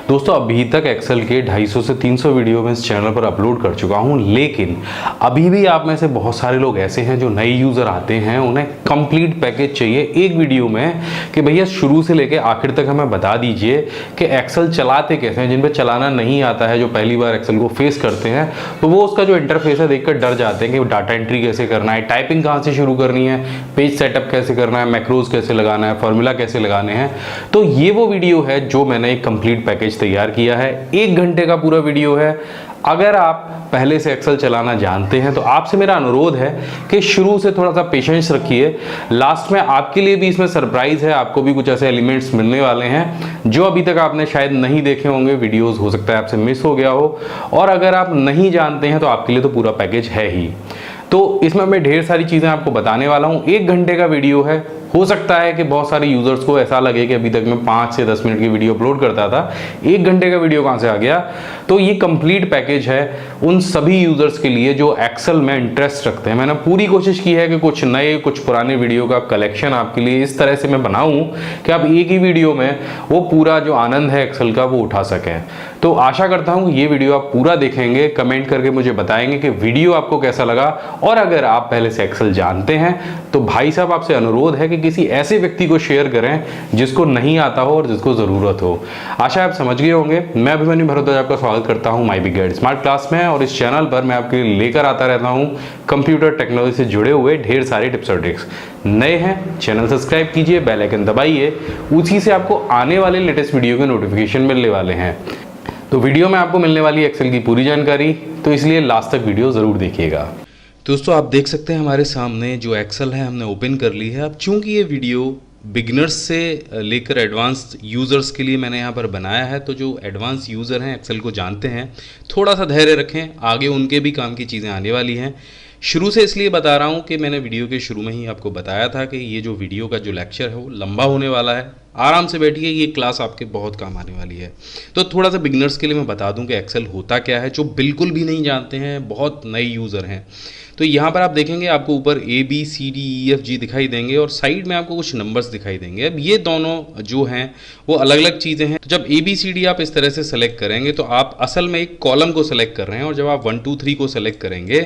दोस्तों अभी तक एक्सेल के 250 से 300 वीडियो मैं इस चैनल पर अपलोड कर चुका हूं, लेकिन अभी भी आप में से बहुत सारे लोग ऐसे हैं जो नए यूज़र आते हैं, उन्हें कंप्लीट पैकेज चाहिए एक वीडियो में कि भैया शुरू से लेकर आखिर तक हमें बता दीजिए कि एक्सेल चलाते कैसे हैं। जिन पर चलाना नहीं आता है, जो पहली बार एक्सेल को फेस करते हैं, तो वो उसका जो इंटरफेस है देखकर डर जाते हैं कि डाटा एंट्री कैसे करना है, टाइपिंग कहाँ से शुरू करनी है, पेज सेटअप कैसे करना है, मैक्रोज कैसे लगाना है, फॉर्मूला कैसे लगाने हैं। तो ये वो वीडियो है जो मैंने एक कंप्लीट पैकेज तैयार किया है। 1 घंटे का पूरा वीडियो है। अगर आप पहले से एक्सेल चलाना जानते हैं तो आपसे मेरा अनुरोध है कि शुरू से थोड़ा सा पेशेंस रखिए। लास्ट में आपके लिए भी इसमें सरप्राइज है, आपको भी कुछ ऐसे एलिमेंट्स मिलने वाले हैं जो अभी तक आपने शायद नहीं देखे होंगे। वीडियोस हो सकता है आपसे मिस हो गया हो, और अगर आप नहीं जानते हैं तो आपके लिए तो पूरा पैकेज है ही। तो इसमें मैं ढेर सारी चीज़ें आपको बताने वाला हूँ। 1 घंटे का वीडियो है। हो सकता है कि बहुत सारे यूज़र्स को ऐसा लगे कि अभी तक मैं 5 से 10 मिनट की वीडियो अपलोड करता था, 1 घंटे का वीडियो कहाँ से आ गया। तो ये कंप्लीट पैकेज है उन सभी यूज़र्स के लिए जो एक्सेल में इंटरेस्ट रखते हैं। मैंने पूरी कोशिश की है कि कुछ नए कुछ पुराने वीडियो का कलेक्शन आपके लिए इस तरह से मैं बनाऊं कि आप एक ही वीडियो में वो पूरा जो आनंद है एक्सेल का वो उठा सकें। तो आशा करता हूँ ये वीडियो आप पूरा देखेंगे, कमेंट करके मुझे बताएंगे कि वीडियो आपको कैसा लगा। और अगर आप पहले से एक्सेल जानते हैं तो भाई साहब आपसे अनुरोध है कि किसी ऐसे व्यक्ति को शेयर करें जिसको नहीं आता हो और जिसको ज़रूरत हो। आशा आप समझ गए होंगे। मैं अभिमन्यु भारद्वाज आपका स्वागत करता हूं my big guide smart class में, और इस चैनल पर मैं आपके लिए लेकर आता रहता हूं कंप्यूटर टेक्नोलॉजी से जुड़े हुए ढेर सारे टिप्स और ट्रिक्स। नए हैं चैनल सब्सक्राइब कीजिए, बेल आइकन दबाइए, उसी से आपको आने वाले लेटेस्ट वीडियो के नोटिफिकेशन मिलने वाले हैं। तो वीडियो में आपको मिलने वाली एक्सेल की पूरी जानकारी, तो इसलिए लास्ट तक वीडियो ज़रूर देखिएगा। दोस्तों आप देख सकते हैं हमारे सामने जो एक्सेल है हमने ओपन कर ली है। अब चूंकि ये वीडियो बिगनर्स से लेकर एडवांस यूज़र्स के लिए मैंने यहाँ पर बनाया है, तो जो एडवांस यूज़र हैं एक्सेल को जानते हैं, थोड़ा सा धैर्य रखें, आगे उनके भी काम की चीज़ें आने वाली हैं। शुरू से इसलिए बता रहा हूँ कि मैंने वीडियो के शुरू में ही आपको बताया था कि ये जो वीडियो का जो लेक्चर है वो लंबा होने वाला है। आराम से बैठिए, ये क्लास आपके बहुत काम आने वाली है। तो थोड़ा सा बिगनर्स के लिए मैं बता दूं कि एक्सेल होता क्या है, जो बिल्कुल भी नहीं जानते हैं, बहुत नए यूज़र हैं। तो यहाँ पर आप देखेंगे आपको ऊपर ABCDEFG दिखाई देंगे और साइड में आपको कुछ नंबर्स दिखाई देंगे। अब ये दोनों जो हैं वो अलग अलग चीज़ें हैं। तो जब ABCD आप इस तरह से सेलेक्ट करेंगे तो आप असल में एक कॉलम को सेलेक्ट कर रहे हैं, और जब आप 1 2 3 को सेलेक्ट करेंगे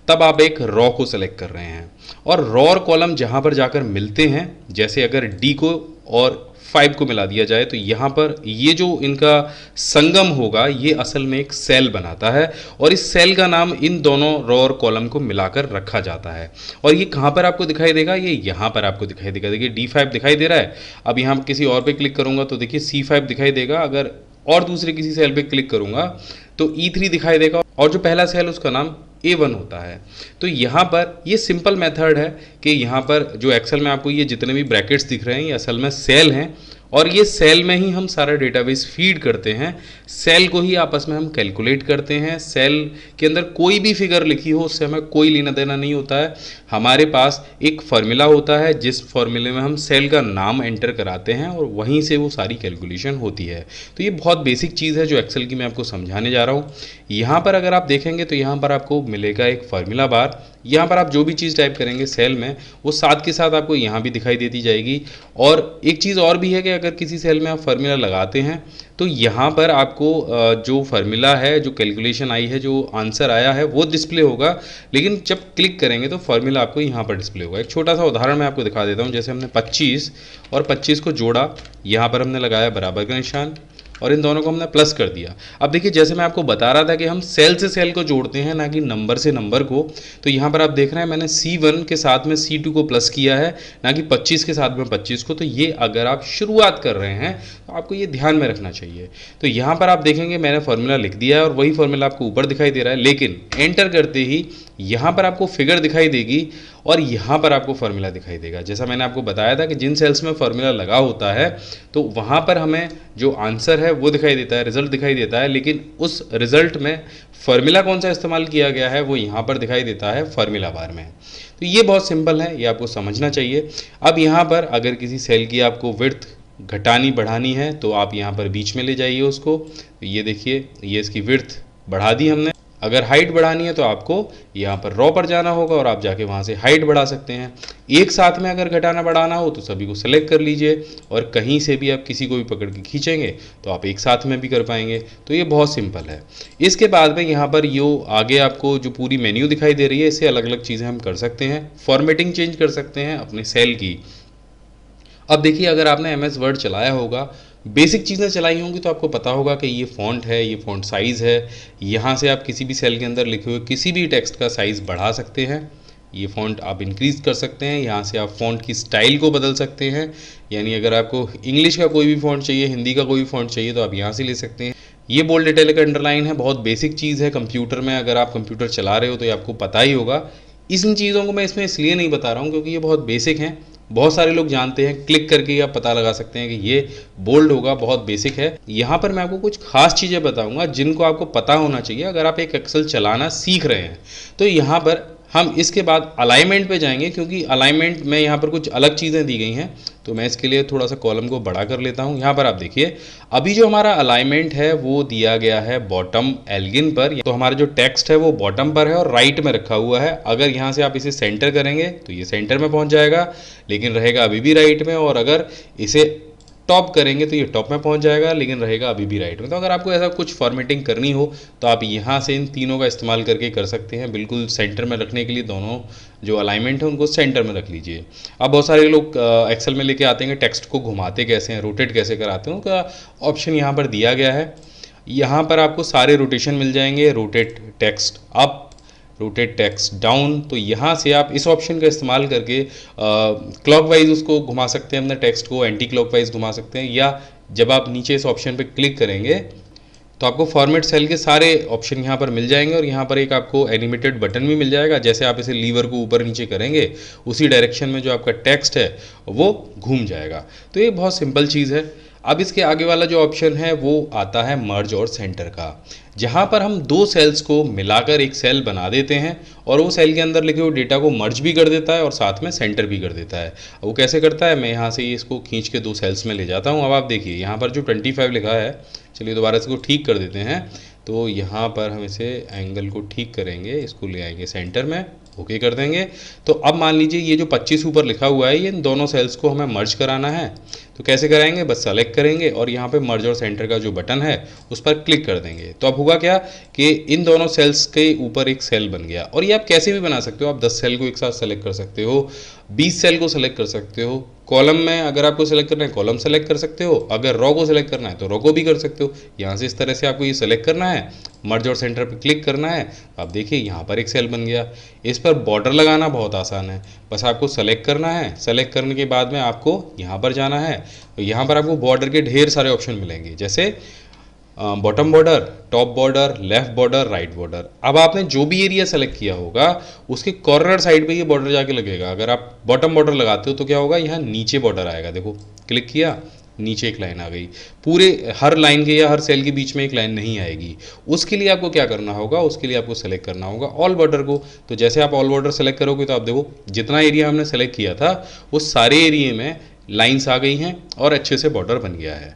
तब आप एक रॉ को सेलेक्ट कर रहे हैं। और रॉ और कॉलम जहाँ पर जाकर मिलते हैं, जैसे अगर D को और 5 को मिला दिया जाए तो यहाँ पर ये जो इनका संगम होगा ये असल में एक सेल बनाता है, और इस सेल का नाम इन दोनों रो और कॉलम को मिलाकर रखा जाता है। और ये कहाँ पर आपको दिखाई देगा, ये यहाँ पर आपको दिखाई देगा। देखिए D5 दिखाई दे रहा है। अब यहाँ किसी और पे क्लिक करूँगा तो देखिए C5 दिखाई देगा। अगर और दूसरे किसी सेल पे क्लिक करूँगा तो E3 दिखाई देगा, और जो पहला सेल उसका नाम A1 होता है। तो यहाँ पर ये सिंपल मेथड है कि यहाँ पर जो एक्सेल में आपको ये जितने भी ब्रैकेट्स दिख रहे हैं ये असल में सेल हैं, और ये सेल में ही हम सारा डेटाबेस फीड करते हैं। सेल को ही आपस में हम कैलकुलेट करते हैं। सेल के अंदर कोई भी फिगर लिखी हो उससे हमें कोई लेना देना नहीं होता है। हमारे पास एक फार्मूला होता है जिस फार्मूले में हम सेल का नाम एंटर कराते हैं और वहीं से वो सारी कैलकुलेशन होती है। तो ये बहुत बेसिक चीज़ है जो एक्सेल की मैं आपको समझाने जा रहा हूँ। यहाँ पर अगर आप देखेंगे तो यहाँ पर आपको मिलेगा एक फार्मूला बार। यहाँ पर आप जो भी चीज़ टाइप करेंगे सेल में वो साथ के साथ आपको यहाँ भी दिखाई देती जाएगी। और एक चीज़ और भी है कि अगर किसी सेल में आप फार्मूला लगाते हैं तो यहाँ पर आपको जो फार्मूला है, जो कैलकुलेशन आई है, जो आंसर आया है वो डिस्प्ले होगा, लेकिन जब क्लिक करेंगे तो फार्मूला आपको यहाँ पर डिस्प्ले होगा। एक छोटा सा उदाहरण मैं आपको दिखा देता हूँ। जैसे हमने 25 और 25 को जोड़ा, यहाँ पर हमने लगाया बराबर का निशान और इन दोनों को हमने प्लस कर दिया। अब देखिए जैसे मैं आपको बता रहा था कि हम सेल से सेल को जोड़ते हैं ना कि नंबर से नंबर को, तो यहाँ पर आप देख रहे हैं मैंने C1 के साथ में C2 को प्लस किया है, ना कि 25 के साथ में 25 को। तो ये अगर आप शुरुआत कर रहे हैं तो आपको ये ध्यान में रखना चाहिए। तो यहाँ पर आप देखेंगे मैंने फार्मूला लिख दिया है और वही फार्मूला आपको ऊपर दिखाई दे रहा है, लेकिन एंटर करते ही यहाँ पर आपको फिगर दिखाई देगी और यहाँ पर आपको फार्मूला दिखाई देगा। जैसा मैंने आपको बताया था कि जिन सेल्स में फार्मूला लगा होता है तो वहाँ पर हमें जो आंसर है वो दिखाई देता है, रिजल्ट दिखाई देता है, लेकिन उस रिजल्ट में फार्मूला कौन सा इस्तेमाल किया गया है वो यहाँ पर दिखाई देता है फार्मूला बार में। तो ये बहुत सिंपल है, ये आपको समझना चाहिए। अब यहाँ पर अगर किसी सेल की आपको विड्थ घटानी बढ़ानी है तो आप यहाँ पर बीच में ले जाइए उसको। तो ये देखिए ये इसकी विड्थ बढ़ा दी हमने। अगर हाइट बढ़ानी है तो आपको यहाँ पर रॉ पर जाना होगा और आप जाके वहाँ से हाइट बढ़ा सकते हैं। एक साथ में अगर घटाना बढ़ाना हो तो सभी को सेलेक्ट कर लीजिए और कहीं से भी आप किसी को भी पकड़ के खींचेंगे तो आप एक साथ में भी कर पाएंगे। तो ये बहुत सिंपल है। इसके बाद में यहाँ पर यो आगे आपको जो पूरी मेन्यू दिखाई दे रही है, इससे अलग अलग चीज़ें हम कर सकते हैं। फॉर्मेटिंग चेंज कर सकते हैं अपने सेल की। अब देखिए, अगर आपने MS वर्ड चलाया होगा, बेसिक चीज़ें चलाई होंगी तो आपको पता होगा कि ये फ़ॉन्ट है, ये फ़ॉन्ट साइज़ है। यहाँ से आप किसी भी सेल के अंदर लिखे हुए किसी भी टेक्स्ट का साइज़ बढ़ा सकते हैं। ये फ़ॉन्ट आप इंक्रीज़ कर सकते हैं। यहाँ से आप फ़ॉन्ट की स्टाइल को बदल सकते हैं, यानी अगर आपको इंग्लिश का कोई भी फ़ॉन्ट चाहिए, हिंदी का कोई भी फ़ॉन्ट चाहिए तो आप यहाँ से ले सकते हैं। ये बोल्ड इटैलिक अंडरलाइन है, बहुत बेसिक चीज़ है कंप्यूटर में। अगर आप कंप्यूटर चला रहे हो तो ये आपको पता ही होगा। इन चीज़ों को मैं इसमें इसलिए नहीं बता रहा हूँ क्योंकि ये बहुत बेसिक हैं, बहुत सारे लोग जानते हैं। क्लिक करके आप पता लगा सकते हैं कि ये बोल्ड होगा, बहुत बेसिक है। यहाँ पर मैं आपको कुछ खास चीज़ें बताऊंगा जिनको आपको पता होना चाहिए अगर आप एक एक्सेल चलाना सीख रहे हैं। तो यहाँ पर हम इसके बाद अलाइनमेंट पे जाएंगे, क्योंकि अलाइनमेंट में यहाँ पर कुछ अलग चीज़ें दी गई हैं। तो मैं इसके लिए थोड़ा सा कॉलम को बड़ा कर लेता हूँ। यहाँ पर आप देखिए, अभी जो हमारा अलाइनमेंट है वो दिया गया है बॉटम एल्गिन पर। तो हमारा जो टेक्स्ट है वो बॉटम पर है और राइट में रखा हुआ है। अगर यहाँ से आप इसे सेंटर करेंगे तो ये सेंटर में पहुँच जाएगा, लेकिन रहेगा अभी भी राइट में। और अगर इसे टॉप करेंगे तो ये टॉप में पहुंच जाएगा, लेकिन रहेगा अभी भी राइट में। तो अगर आपको ऐसा कुछ फॉर्मेटिंग करनी हो तो आप यहाँ से इन तीनों का इस्तेमाल करके कर सकते हैं। बिल्कुल सेंटर में रखने के लिए दोनों जो अलाइनमेंट है उनको सेंटर में रख लीजिए। अब बहुत सारे लोग एक्सेल में लेके आते हैं टेक्स्ट को घुमाते कैसे हैं, रोटेट कैसे कराते हैं, उनका ऑप्शन यहाँ पर दिया गया है। यहाँ पर आपको सारे रोटेशन मिल जाएंगे, rotate text up, rotate text down. तो यहाँ से आप इस ऑप्शन का इस्तेमाल करके क्लॉकवाइज उसको घुमा सकते हैं अपने टेक्स्ट को, एंटी क्लॉकवाइज घुमा सकते हैं। या जब आप नीचे इस ऑप्शन पे क्लिक करेंगे तो आपको फॉर्मेट सेल के सारे ऑप्शन यहाँ पर मिल जाएंगे और यहाँ पर एक आपको एनिमेटेड बटन भी मिल जाएगा। जैसे आप इसे लीवर को ऊपर नीचे करेंगे उसी डायरेक्शन में जो आपका टेक्स्ट है वो घूम जाएगा। तो ये बहुत सिंपल चीज़ है। अब इसके आगे वाला जो ऑप्शन है वो आता है मर्ज और सेंटर का, जहाँ पर हम दो सेल्स को मिलाकर एक सेल बना देते हैं और वो सेल के अंदर लिखे हुए डेटा को मर्ज भी कर देता है और साथ में सेंटर भी कर देता है। वो कैसे करता है, मैं यहाँ से इसको खींच के दो सेल्स में ले जाता हूँ। अब आप देखिए यहाँ पर जो 25 लिखा है, चलिए दोबारा इसको ठीक कर देते हैं। तो यहाँ पर हम इसे एंगल को ठीक करेंगे, इसको ले आएंगे सेंटर में, ओके कर देंगे। तो अब मान लीजिए ये जो 25 ऊपर लिखा हुआ है, ये इन दोनों सेल्स को हमें मर्ज कराना है। तो कैसे कराएंगे, बस सेलेक्ट करेंगे और यहाँ पे मर्ज और सेंटर का जो बटन है उस पर क्लिक कर देंगे। तो अब होगा क्या कि इन दोनों सेल्स के ऊपर एक सेल बन गया। और ये आप कैसे भी बना सकते हो, आप 10 सेल को एक साथ सेलेक्ट कर सकते हो, 20 सेल को सेलेक्ट कर सकते हो। कॉलम में अगर आपको सेलेक्ट करना है कॉलम सेलेक्ट कर सकते हो, अगर रो को सेलेक्ट करना है तो रो को भी कर सकते हो। यहाँ से इस तरह से आपको ये सेलेक्ट करना है, मर्ज और सेंटर पर क्लिक करना है। आप देखिए यहाँ पर एक सेल बन गया। इस पर बॉर्डर लगाना बहुत आसान है, बस आपको सेलेक्ट करना है। सेलेक्ट करने के बाद में आपको यहाँ पर जाना है। तो यहाँ पर आपको बॉर्डर के ढेर सारे ऑप्शन मिलेंगे, जैसे bottom border, top border, left border, right border. अब आपने जो भी एरिया सेलेक्ट किया होगा उसके कॉर्नर साइड पे ये बॉर्डर जाके लगेगा। अगर आप बॉटम बॉर्डर लगाते हो तो क्या होगा, यहाँ नीचे बॉर्डर आएगा। देखो क्लिक किया, नीचे एक लाइन आ गई। पूरे हर लाइन के या हर सेल के बीच में एक लाइन नहीं आएगी। उसके लिए आपको क्या करना होगा, उसके लिए आपको सेलेक्ट करना होगा ऑल बॉर्डर को। तो जैसे आप ऑल बॉर्डर सेलेक्ट करोगे तो आप देखो जितना एरिया हमने सेलेक्ट किया था वो सारे एरिया में लाइन्स आ गई हैं और अच्छे से बॉर्डर बन गया है।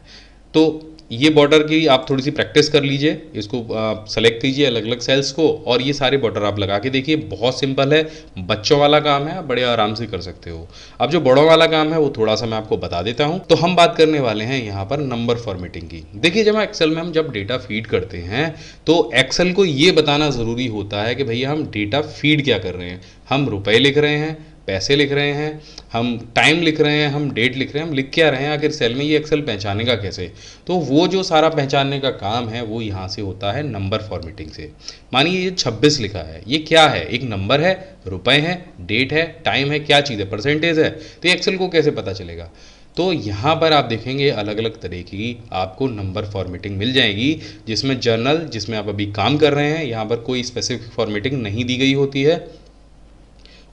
तो ये बॉर्डर की आप थोड़ी सी प्रैक्टिस कर लीजिए, इसको सेलेक्ट कीजिए अलग अलग सेल्स को और ये सारे बॉर्डर आप लगा के देखिए। बहुत सिंपल है, बच्चों वाला काम है, बड़े आराम से कर सकते हो। अब जो बड़ों वाला काम है वो थोड़ा सा मैं आपको बता देता हूँ। तो हम बात करने वाले हैं यहाँ पर नंबर फॉर्मेटिंग की। देखिए जब एक्सेल में हम जब डेटा फीड करते हैं तो एक्सेल को ये बताना ज़रूरी होता है कि भैया हम डेटा फीड क्या कर रहे हैं। हम रुपए लिख रहे हैं, पैसे लिख रहे हैं, हम टाइम लिख रहे हैं, हम डेट लिख रहे हैं, हम लिख क्या रहे हैं आखिर सेल में, ये एक्सेल पहचानेगा कैसे। तो वो जो सारा पहचानने का काम है वो यहाँ से होता है नंबर फॉर्मेटिंग से। मानिए ये 26 लिखा है, ये क्या है, एक नंबर है, रुपए हैं, डेट है, टाइम है, क्या चीज़ है, परसेंटेज है। तो एक्सेल को कैसे पता चलेगा। तो यहाँ पर आप देखेंगे अलग अलग तरह की आपको नंबर फॉर्मेटिंग मिल जाएगी, जिसमें जर्नल जिसमें आप अभी काम कर रहे हैं यहाँ पर कोई स्पेसिफिक फॉर्मेटिंग नहीं दी गई होती है।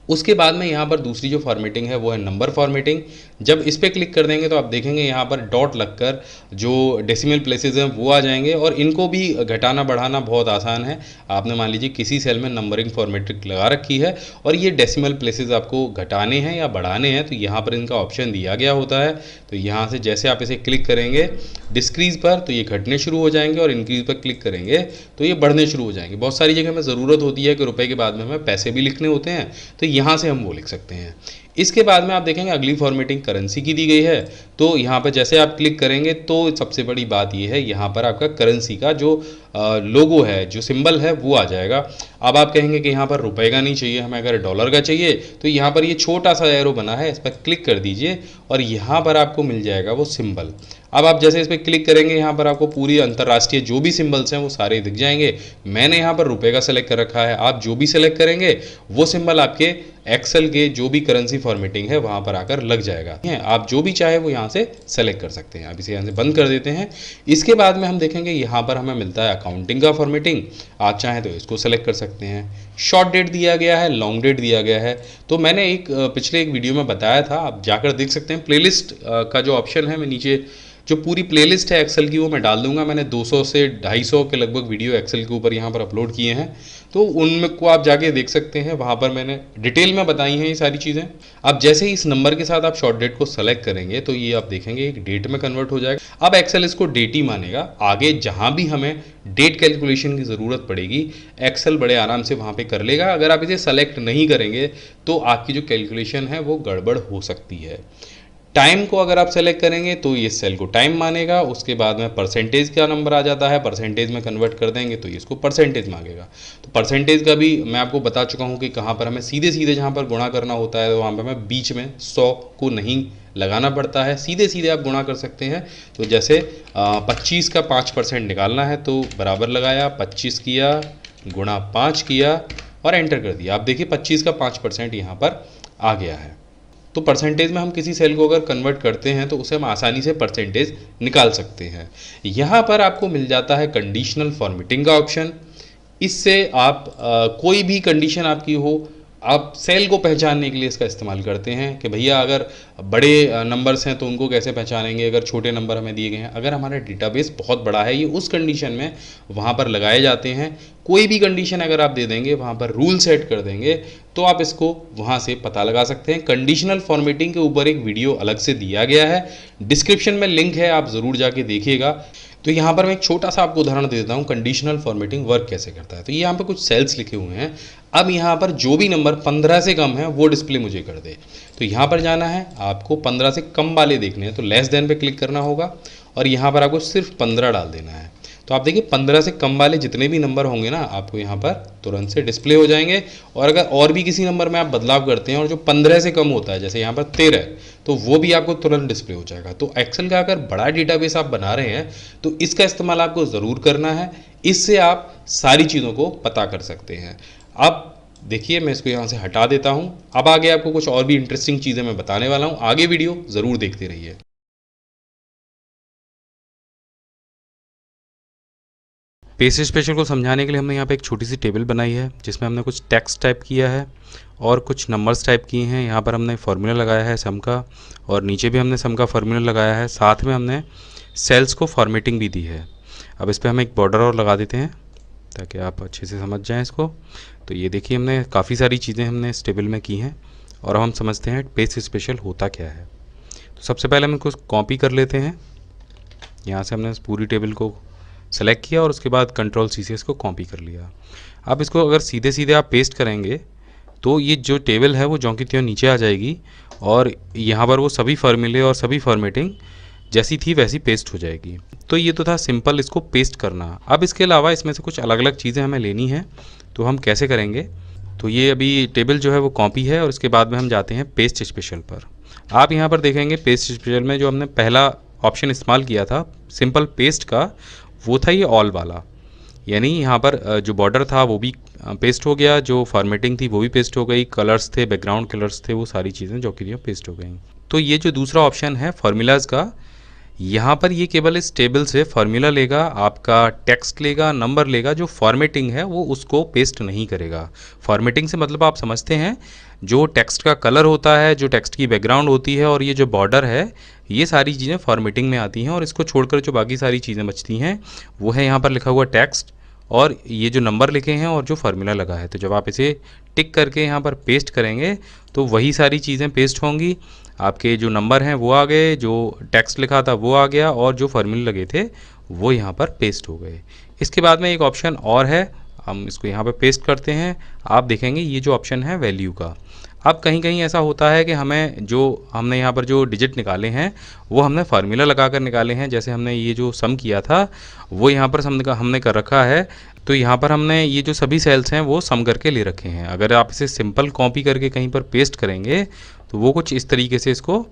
उसके बाद में यहाँ पर दूसरी जो फॉर्मेटिंग है वो है नंबर फॉर्मेटिंग। जब इस पर क्लिक कर देंगे तो आप देखेंगे यहाँ पर डॉट लगकर जो डेसिमल प्लेसेस हैं वो आ जाएंगे, और इनको भी घटाना बढ़ाना बहुत आसान है। आपने मान लीजिए किसी सेल में नंबरिंग फॉर्मेटिंग लगा रखी है और ये डेसिमल प्लेसेस आपको घटाने हैं या बढ़ाने हैं, तो यहाँ पर इनका ऑप्शन दिया गया होता है। तो यहाँ से जैसे आप इसे क्लिक करेंगे डिस्क्रीज पर तो ये घटने शुरू हो जाएंगे, और इंक्रीज पर क्लिक करेंगे तो ये बढ़ने शुरू हो जाएंगे। बहुत सारी जगह में ज़रूरत होती है कि रुपए के बाद में हमें पैसे भी लिखने होते हैं, तो यहाँ से हम वो लिख सकते हैं। इसके बाद में आप देखेंगे अगली फॉर्मेटिंग करेंसी की दी गई है। तो यहाँ पर जैसे आप क्लिक करेंगे तो सबसे बड़ी बात ये है, यहाँ पर आपका करेंसी का जो लोगो है, जो सिंबल है वो आ जाएगा। अब आप कहेंगे कि यहाँ पर रुपए का नहीं चाहिए हमें, अगर डॉलर का चाहिए, तो यहाँ पर ये छोटा सा एरो बना है, इस पर क्लिक कर दीजिए और यहाँ पर आपको मिल जाएगा वो सिंबल। अब आप जैसे इस पर क्लिक करेंगे यहाँ पर आपको पूरी अंतर्राष्ट्रीय जो भी सिंबल्स हैं वो सारे दिख जाएंगे। मैंने यहाँ पर रुपए का सेलेक्ट कर रखा है, आप जो भी सेलेक्ट करेंगे वो सिंबल आपके एक्सेल के जो भी करेंसी फॉर्मेटिंग है वहाँ पर आकर लग जाएगा। आप जो भी चाहे वो यहाँ से सेलेक्ट कर सकते हैं। आप इसे यहाँ से बंद कर देते हैं। इसके बाद में हम देखेंगे यहाँ पर हमें मिलता है अकाउंटिंग का फॉर्मेटिंग। आप चाहें तो इसको सेलेक्ट कर सकते हैं। शॉर्ट डेट दिया गया है, लॉन्ग डेट दिया गया है। तो मैंने पिछले एक वीडियो में बताया था, आप जाकर देख सकते हैं। प्लेलिस्ट का जो ऑप्शन है, मैं नीचे जो पूरी प्लेलिस्ट है एक्सेल की वो मैं डाल दूंगा। मैंने 200 से 250 के लगभग वीडियो एक्सेल के ऊपर यहाँ पर अपलोड किए हैं, तो उनमें को आप जाके देख सकते हैं। वहाँ पर मैंने डिटेल में बताई हैं ये सारी चीज़ें। अब जैसे ही इस नंबर के साथ आप शॉर्ट डेट को सेलेक्ट करेंगे तो ये आप देखेंगे एक डेट में कन्वर्ट हो जाएगा। अब एक्सेल इसको डेट ही मानेगा। आगे जहाँ भी हमें डेट कैलकुलेशन की ज़रूरत पड़ेगी, एक्सेल बड़े आराम से वहाँ पर कर लेगा। अगर आप इसे सेलेक्ट नहीं करेंगे तो आपकी जो कैलकुलेशन है वो गड़बड़ हो सकती है। टाइम को अगर आप सेलेक्ट करेंगे तो ये सेल को टाइम मानेगा। उसके बाद में परसेंटेज का नंबर आ जाता है, परसेंटेज में कन्वर्ट कर देंगे तो ये इसको परसेंटेज मांगेगा। तो परसेंटेज का भी मैं आपको बता चुका हूँ कि कहाँ पर हमें सीधे सीधे जहाँ पर गुणा करना होता है, तो वहाँ पर हमें बीच में 100 को नहीं लगाना पड़ता है, सीधे सीधे आप गुणा कर सकते हैं। तो जैसे 25 का 5% निकालना है तो बराबर लगाया, 25 किया गुणा 5 किया और एंटर कर दिया। आप देखिए 25 का 5% यहाँ पर आ गया है। तो परसेंटेज में हम किसी सेल को अगर कन्वर्ट करते हैं तो उसे हम आसानी से परसेंटेज निकाल सकते हैं। यहाँ पर आपको मिल जाता है कंडीशनल फॉर्मेटिंग का ऑप्शन। इससे आप कोई भी कंडीशन आपकी हो, आप सेल को पहचानने के लिए इसका इस्तेमाल करते हैं कि भैया अगर बड़े नंबर्स हैं तो उनको कैसे पहचानेंगे, अगर छोटे नंबर हमें दिए गए हैं, अगर हमारा डेटाबेस बहुत बड़ा है, ये उस कंडीशन में वहाँ पर लगाए जाते हैं। कोई भी कंडीशन अगर आप दे देंगे, वहाँ पर रूल सेट कर देंगे तो आप इसको वहाँ से पता लगा सकते हैं। कंडीशनल फॉर्मेटिंग के ऊपर एक वीडियो अलग से दिया गया है, डिस्क्रिप्शन में लिंक है, आप ज़रूर जाके देखिएगा। तो यहाँ पर मैं एक छोटा सा आपको उदाहरण दे देता हूँ कंडीशनल फॉर्मेटिंग वर्क कैसे करता है। तो यहाँ पर कुछ सेल्स लिखे हुए हैं। अब यहाँ पर जो भी नंबर 15 से कम है वो डिस्प्ले मुझे कर दे। तो यहाँ पर जाना है, आपको 15 से कम वाले देखने हैं तो लेस देन पे क्लिक करना होगा और यहाँ पर आपको सिर्फ 15 डाल देना है। तो आप देखिए 15 से कम वाले जितने भी नंबर होंगे ना, आपको यहाँ पर तुरंत से डिस्प्ले हो जाएंगे। और अगर और भी किसी नंबर में आप बदलाव करते हैं और जो 15 से कम होता है, जैसे यहाँ पर 13 है, तो वो भी आपको तुरंत डिस्प्ले हो जाएगा। तो एक्सेल का अगर बड़ा डेटाबेस आप बना रहे हैं तो इसका इस्तेमाल आपको ज़रूर करना है। इससे आप सारी चीज़ों को पता कर सकते हैं। अब देखिए मैं इसको यहाँ से हटा देता हूँ। अब आगे आपको कुछ और भी इंटरेस्टिंग चीज़ें मैं बताने वाला हूँ, आगे वीडियो ज़रूर देखते रहिए। पेज स्पेशल को समझाने के लिए हमने यहाँ पे एक छोटी सी टेबल बनाई है जिसमें हमने कुछ टेक्स्ट टाइप किया है और कुछ नंबर्स टाइप किए हैं। यहाँ पर हमने फार्मूला लगाया है सम का, और नीचे भी हमने सम का फार्मूला लगाया है। साथ में हमने सेल्स को फॉर्मेटिंग भी दी है। अब इस पर हम एक बॉर्डर और लगा देते हैं ताकि आप अच्छे से समझ जाएँ इसको। तो ये देखिए हमने काफ़ी सारी चीज़ें हमने इस टेबल में की हैं, और अब हम समझते हैं पेज स्पेशल होता क्या है। तो सबसे पहले हम इसको कॉपी कर लेते हैं। यहाँ से हमने पूरी टेबल को सेलेक्ट किया और उसके बाद कंट्रोल सी से इसको कॉपी कर लिया। अब इसको अगर सीधे सीधे आप पेस्ट करेंगे तो ये जो टेबल है वो ज्यों की त्यों नीचे आ जाएगी, और यहाँ पर वो सभी फार्मूले और सभी फॉर्मेटिंग जैसी थी वैसी पेस्ट हो जाएगी। तो ये तो था सिंपल इसको पेस्ट करना। अब इसके अलावा इसमें से कुछ अलग अलग चीज़ें हमें लेनी हैं, तो हम कैसे करेंगे। तो ये अभी टेबल जो है वो कॉपी है, और इसके बाद में हम जाते हैं पेस्ट स्पेशल पर। आप यहाँ पर देखेंगे पेस्ट स्पेशल में जो हमने पहला ऑप्शन इस्तेमाल किया था सिंपल पेस्ट का, वो था ये ऑल वाला। यानी यहाँ पर जो बॉर्डर था वो भी पेस्ट हो गया, जो फॉर्मेटिंग थी वो भी पेस्ट हो गई, कलर्स थे, बैकग्राउंड कलर्स थे, वो सारी चीज़ें जो कि पेस्ट हो गई। तो ये जो दूसरा ऑप्शन है फार्मूलाज का, यहाँ पर ये केवल इस टेबल से फॉर्मूला लेगा, आपका टेक्स्ट लेगा, नंबर लेगा, जो फॉर्मेटिंग है वो उसको पेस्ट नहीं करेगा। फॉर्मेटिंग से मतलब आप समझते हैं, जो टेक्स्ट का कलर होता है, जो टेक्स्ट की बैकग्राउंड होती है और ये जो बॉर्डर है, ये सारी चीज़ें फॉर्मेटिंग में आती हैं। और इसको छोड़कर जो बाकी सारी चीज़ें बचती हैं वो है यहाँ पर लिखा हुआ टेक्स्ट और ये जो नंबर लिखे हैं और जो फार्मूला लगा है। तो जब आप इसे टिक करके यहाँ पर पेस्ट करेंगे तो वही सारी चीज़ें पेस्ट होंगी। आपके जो नंबर हैं वो आ गए, जो टेक्स्ट लिखा था वो आ गया और जो फार्मूले लगे थे वो यहाँ पर पेस्ट हो गए। इसके बाद में एक ऑप्शन और है, हम इसको यहाँ पर पेस्ट करते हैं। आप देखेंगे ये जो ऑप्शन है वैल्यू का। अब कहीं कहीं ऐसा होता है कि हमने यहाँ पर जो डिजिट निकाले हैं वो हमने फार्मूला लगा कर निकाले हैं। जैसे हमने ये जो सम किया था वो यहाँ पर हमने कर रखा है, तो यहाँ पर हमने ये जो सभी सेल्स हैं वो सम करके ले रखे हैं। अगर आप इसे सिंपल कॉपी करके कहीं पर पेस्ट करेंगे तो वो कुछ इस तरीके से इसको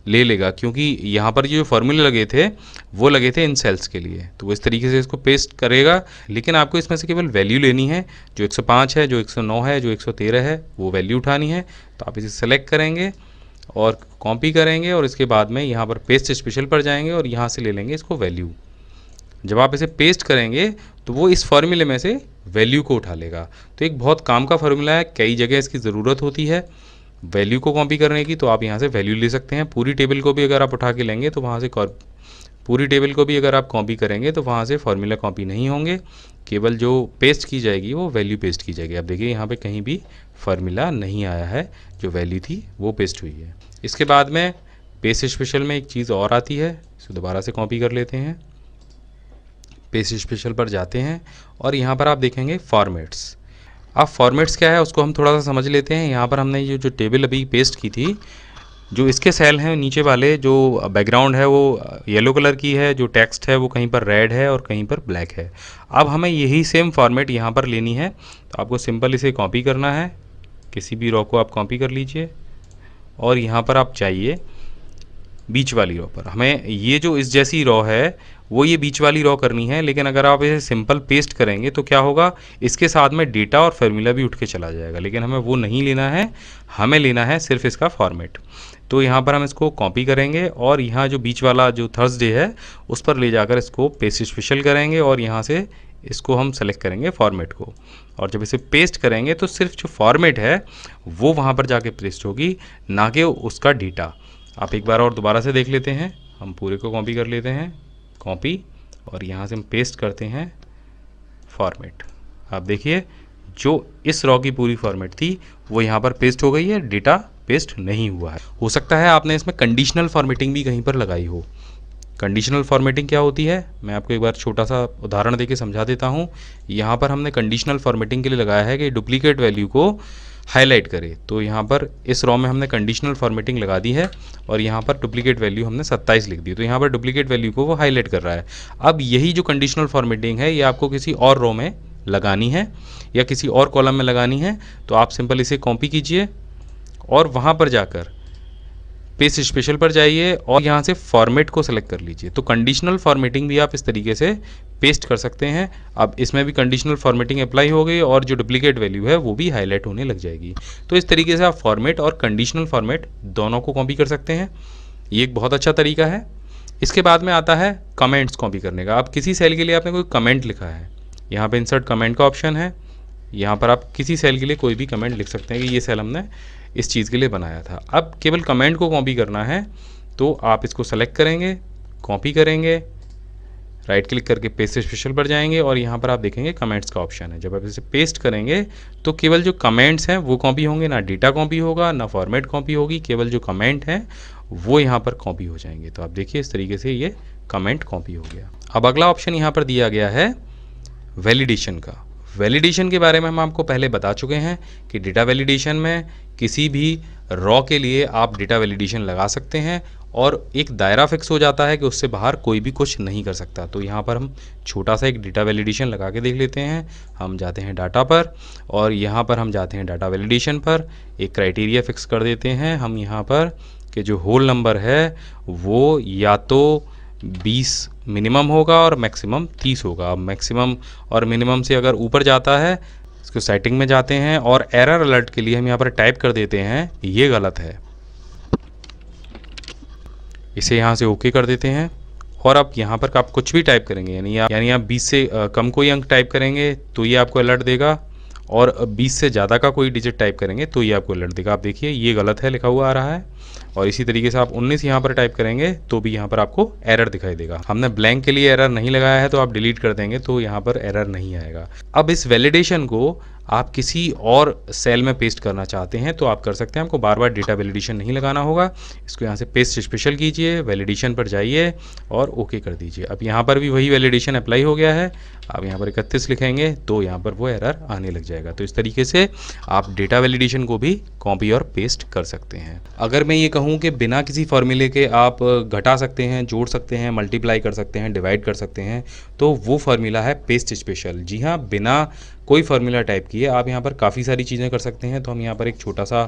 ले लेगा, क्योंकि यहाँ पर जो फार्मूले लगे थे वो लगे थे इन सेल्स के लिए, तो वो इस तरीके से इसको पेस्ट करेगा। लेकिन आपको इसमें से केवल वैल्यू लेनी है, जो 105 है, जो 109 है, जो 113 है, वो वैल्यू उठानी है। तो आप इसे सेलेक्ट करेंगे और कॉपी करेंगे और इसके बाद में यहाँ पर पेस्ट स्पेशल पर जाएंगे और यहाँ से ले लेंगे इसको वैल्यू। जब आप इसे पेस्ट करेंगे तो वो इस फार्मूले में से वैल्यू को उठा लेगा। तो एक बहुत काम का फार्मूला है, कई जगह इसकी ज़रूरत होती है वैल्यू को कॉपी करने की, तो आप यहाँ से वैल्यू ले सकते हैं। पूरी टेबल को भी अगर आप उठा के लेंगे तो वहाँ से पूरी टेबल को भी अगर आप कॉपी करेंगे तो वहाँ से फार्मूला कॉपी नहीं होंगे, केवल जो पेस्ट की जाएगी वो वैल्यू पेस्ट की जाएगी। आप देखिए यहाँ पे कहीं भी फार्मूला नहीं आया है, जो वैल्यू थी वो पेस्ट हुई है। इसके बाद में पेस्ट स्पेशल में एक चीज़ और आती है, इसे दोबारा से कॉपी कर लेते हैं। पेस्ट स्पेशल पर जाते हैं और यहाँ पर आप देखेंगे फॉर्मेट्स। अब फॉर्मेट्स क्या है उसको हम थोड़ा सा समझ लेते हैं। यहाँ पर हमने ये जो टेबल अभी पेस्ट की थी, जो इसके सेल हैं नीचे वाले, जो बैकग्राउंड है वो येलो कलर की है, जो टेक्स्ट है वो कहीं पर रेड है और कहीं पर ब्लैक है। अब हमें यही सेम फॉर्मेट यहाँ पर लेनी है, तो आपको सिंपल इसे कॉपी करना है। किसी भी रो को आप कॉपी कर लीजिए और यहाँ पर आप चाहिए बीच वाली रो पर। हमें ये जो इस जैसी रो है वो ये बीच वाली रो करनी है, लेकिन अगर आप इसे सिंपल पेस्ट करेंगे तो क्या होगा, इसके साथ में डेटा और फार्मूला भी उठ के चला जाएगा। लेकिन हमें वो नहीं लेना है, हमें लेना है सिर्फ इसका फॉर्मेट। तो यहाँ पर हम इसको कॉपी करेंगे और यहाँ जो बीच वाला जो थर्सडे है उस पर ले जाकर इसको पेस्ट स्पेशल करेंगे और यहाँ से इसको हम सेलेक्ट करेंगे फॉर्मेट को। और जब इसे पेस्ट करेंगे तो सिर्फ जो फॉर्मेट है वो वहाँ पर जाके पेस्ट होगी, ना कि उसका डेटा। आप एक बार और दोबारा से देख लेते हैं। हम पूरे को कॉपी कर लेते हैं, कॉपी, और यहाँ से हम पेस्ट करते हैं फॉर्मेट। आप देखिए जो इस रॉ की पूरी फॉर्मेट थी वो यहाँ पर पेस्ट हो गई है, डेटा पेस्ट नहीं हुआ है। हो सकता है आपने इसमें कंडीशनल फॉर्मेटिंग भी कहीं पर लगाई हो। कंडीशनल फॉर्मेटिंग क्या होती है, मैं आपको एक बार छोटा सा उदाहरण देके समझा देता हूँ। यहाँ पर हमने कंडीशनल फॉर्मेटिंग के लिए लगाया है कि डुप्लीकेट वैल्यू को हाईलाइट करे। तो यहाँ पर इस रॉ में हमने कंडीशनल फॉर्मेटिंग लगा दी है और यहाँ पर डुप्लीकेट वैल्यू हमने 27 लिख दी। तो यहाँ पर डुप्लीकेट वैल्यू को वो हाईलाइट कर रहा है। अब यही जो कंडीशनल फॉर्मेटिंग है ये आपको किसी और रो में लगानी है या किसी और कॉलम में लगानी है, तो आप सिंपल इसे कॉपी कीजिए और वहाँ पर जाकर पेस्ट स्पेशल पर जाइए और यहाँ से फॉर्मेट को सेलेक्ट कर लीजिए। तो कंडीशनल फॉर्मेटिंग भी आप इस तरीके से पेस्ट कर सकते हैं। अब इसमें भी कंडीशनल फॉर्मेटिंग अप्लाई हो गई और जो डुप्लीकेट वैल्यू है वो भी हाईलाइट होने लग जाएगी। तो इस तरीके से आप फॉर्मेट और कंडीशनल फॉर्मेट दोनों को कॉपी कर सकते हैं। ये एक बहुत अच्छा तरीका है। इसके बाद में आता है कमेंट्स कॉपी करने का। आप किसी सेल के लिए आपने कोई कमेंट लिखा है, यहाँ पर इंसर्ट कमेंट का ऑप्शन है। यहाँ पर आप किसी सेल के लिए कोई भी कमेंट लिख सकते हैं कि ये सेल हमने इस चीज़ के लिए बनाया था। अब केवल कमेंट को कॉपी करना है, तो आप इसको सेलेक्ट करेंगे, कॉपी करेंगे, राइट क्लिक करके पेस्ट स्पेशल पर जाएंगे और यहाँ पर आप देखेंगे कमेंट्स का ऑप्शन है। जब आप इसे पेस्ट करेंगे तो केवल जो कमेंट्स हैं वो कॉपी होंगे, ना डेटा कॉपी होगा, ना फॉर्मेट कॉपी होगी, केवल जो कमेंट हैं वो यहाँ पर कॉपी हो जाएंगे। तो आप देखिए इस तरीके से ये कमेंट कॉपी हो गया। अब अगला ऑप्शन यहाँ पर दिया गया है वैलिडेशन का। वैलिडेशन के बारे में हम आपको पहले बता चुके हैं कि डेटा वैलिडेशन में किसी भी रॉ के लिए आप डेटा वैलिडेशन लगा सकते हैं और एक दायरा फिक्स हो जाता है कि उससे बाहर कोई भी कुछ नहीं कर सकता। तो यहाँ पर हम छोटा सा एक डेटा वैलिडेशन लगा के देख लेते हैं। हम जाते हैं डाटा पर और यहाँ पर हम जाते हैं डाटा वैलिडेशन पर, एक क्राइटेरिया फिक्स कर देते हैं हम यहाँ पर कि जो होल नंबर है वो या तो 20 मिनिमम होगा और मैक्सिमम 30 होगा। अब मैक्सिमम और मिनिमम से अगर ऊपर जाता है, इसको सेटिंग में जाते हैं और एरर अलर्ट के लिए हम यहाँ पर टाइप कर देते हैं ये गलत है। इसे यहाँ से ओके कर देते हैं और आप यहाँ पर आप कुछ भी टाइप करेंगे, यानी आप 20 से कम कोई अंक टाइप करेंगे तो ये आपको अलर्ट देगा, और 20 से ज़्यादा का कोई डिजिट टाइप करेंगे तो ये आपको अलर्ट देगा। आप देखिए ये गलत है लिखा हुआ आ रहा है, और इसी तरीके से आप 19 यहाँ पर टाइप करेंगे तो भी यहाँ पर आपको एरर दिखाई देगा। हमने ब्लैंक के लिए एरर नहीं लगाया है तो आप डिलीट कर देंगे तो यहाँ पर एरर नहीं आएगा। अब इस वैलिडेशन को आप किसी और सेल में पेस्ट करना चाहते हैं तो आप कर सकते हैं, आपको बार बार डेटा वैलिडेशन नहीं लगाना होगा। इसको यहाँ से पेस्ट स्पेशल कीजिए, वैलिडेशन पर जाइए और ओके कर दीजिए। अब यहाँ पर भी वही वैलिडेशन अप्लाई हो गया है। आप यहाँ पर 31 लिखेंगे तो यहाँ पर वो एरर आने लग जाएगा। तो इस तरीके से आप डेटा वैलिडेशन को भी कॉपी और पेस्ट कर सकते हैं। अगर मैं ये कहूँ कि बिना किसी फॉर्मूले के आप घटा सकते हैं, जोड़ सकते हैं, मल्टीप्लाई कर सकते हैं, डिवाइड कर सकते हैं, तो वो फार्मूला है पेस्ट स्पेशल। जी हाँ, बिना कोई फार्मूला टाइप किए आप यहाँ पर काफ़ी सारी चीज़ें कर सकते हैं। तो हम यहाँ पर एक छोटा सा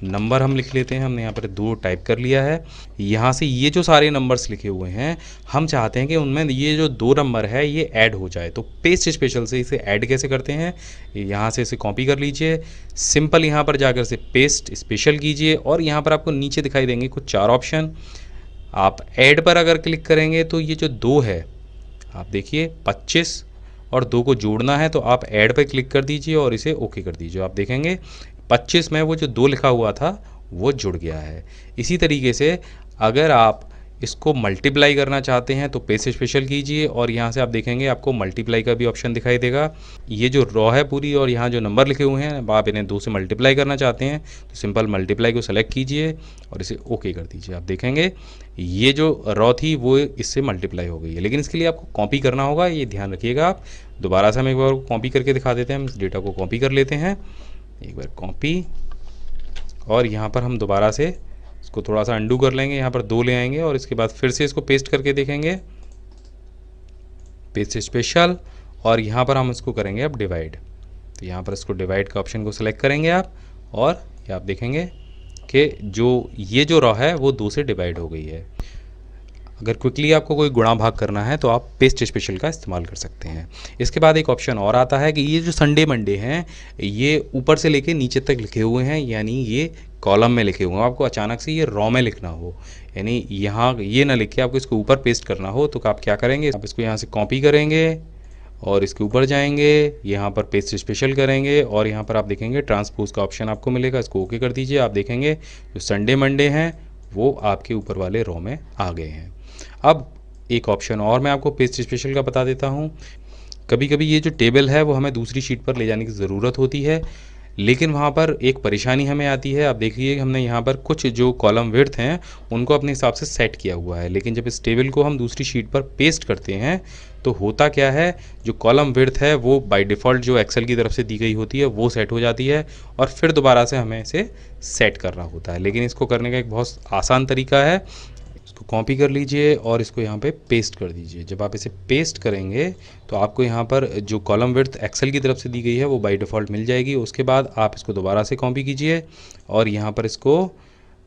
नंबर हम लिख लेते हैं। हमने यहाँ पर 2 टाइप कर लिया है। यहाँ से ये जो सारे नंबर्स लिखे हुए हैं, हम चाहते हैं कि उनमें ये जो 2 नंबर है ये ऐड हो जाए। तो पेस्ट स्पेशल से इसे ऐड कैसे करते हैं, यहाँ से इसे कॉपी कर लीजिए, सिंपल यहाँ पर जाकर से पेस्ट स्पेशल कीजिए, और यहाँ पर आपको नीचे दिखाई देंगे कुछ 4 ऑप्शन। आप ऐड पर अगर क्लिक करेंगे तो ये जो 2 है, आप देखिए 25 और 2 को जोड़ना है तो आप ऐड पर क्लिक कर दीजिए और इसे ओके कर दीजिए। आप देखेंगे 25 में वो जो 2 लिखा हुआ था वो जुड़ गया है। इसी तरीके से अगर आप इसको मल्टीप्लाई करना चाहते हैं तो पेस्ट स्पेशल कीजिए, और यहाँ से आप देखेंगे आपको मल्टीप्लाई का भी ऑप्शन दिखाई देगा। ये जो रॉ है पूरी और यहाँ जो नंबर लिखे हुए हैं, आप इन्हें 2 से मल्टीप्लाई करना चाहते हैं तो सिंपल मल्टीप्लाई को सेलेक्ट कीजिए और इसे ओके कर दीजिए। आप देखेंगे ये जो रॉ थी वो इससे मल्टीप्लाई हो गई है, लेकिन इसके लिए आपको कॉपी करना होगा, ये ध्यान रखिएगा आप। दोबारा से हम एक बार कॉपी करके दिखा देते हैं। हम इस डेटा को कॉपी कर लेते हैं, एक बार कॉपी, और यहाँ पर हम दोबारा से इसको थोड़ा सा अंडू कर लेंगे, यहाँ पर 2 ले आएंगे और इसके बाद फिर से इसको पेस्ट करके देखेंगे, पेस्ट स्पेशल, और यहाँ पर हम इसको करेंगे अब डिवाइड। तो यहाँ पर इसको डिवाइड का ऑप्शन को सिलेक्ट करेंगे आप, और ये आप देखेंगे कि ये जो रॉ है वो 2 से डिवाइड हो गई है। अगर क्विकली आपको कोई गुणा भाग करना है तो आप पेस्ट स्पेशल का इस्तेमाल कर सकते हैं। इसके बाद एक ऑप्शन और आता है कि ये जो संडे मंडे हैं ये ऊपर से लेके नीचे तक लिखे हुए हैं, यानी ये कॉलम में लिखे हुए हैं। आपको अचानक से ये रॉ में लिखना हो, यानी यहाँ ये ना लिख के आपको इसको ऊपर पेस्ट करना हो, तो आप क्या करेंगे, आप इसको यहाँ से कॉपी करेंगे और इसके ऊपर जाएंगे, यहाँ पर पेस्ट स्पेशल करेंगे और यहाँ पर आप देखेंगे ट्रांसपोज का ऑप्शन आपको मिलेगा, इसको ओके कर दीजिए। आप देखेंगे जो संडे मंडे हैं वो आपके ऊपर वाले रॉ में आ गए हैं। अब एक ऑप्शन और मैं आपको पेस्ट स्पेशल का बता देता हूँ। कभी कभी ये जो टेबल है वो हमें दूसरी शीट पर ले जाने की ज़रूरत होती है, लेकिन वहाँ पर एक परेशानी हमें आती है। आप देखिए हमने यहाँ पर कुछ जो कॉलम विड्थ हैं उनको अपने हिसाब से सेट किया हुआ है, लेकिन जब इस टेबल को हम दूसरी शीट पर पेस्ट करते हैं तो होता क्या है, जो कॉलम विड्थ है वो बाय डिफ़ॉल्ट जो एक्सेल की तरफ से दी गई होती है वो सेट हो जाती है, और फिर दोबारा से हमें इसे सेट करना होता है। लेकिन इसको करने का एक बहुत आसान तरीका है। इसको कॉपी कर लीजिए और इसको यहाँ पे पेस्ट कर दीजिए। जब आप इसे पेस्ट करेंगे तो आपको यहाँ पर जो कॉलम विड्थ एक्सेल की तरफ से दी गई है वो बाय डिफ़ॉल्ट मिल जाएगी। उसके बाद आप इसको दोबारा से कॉपी कीजिए और यहाँ पर इसको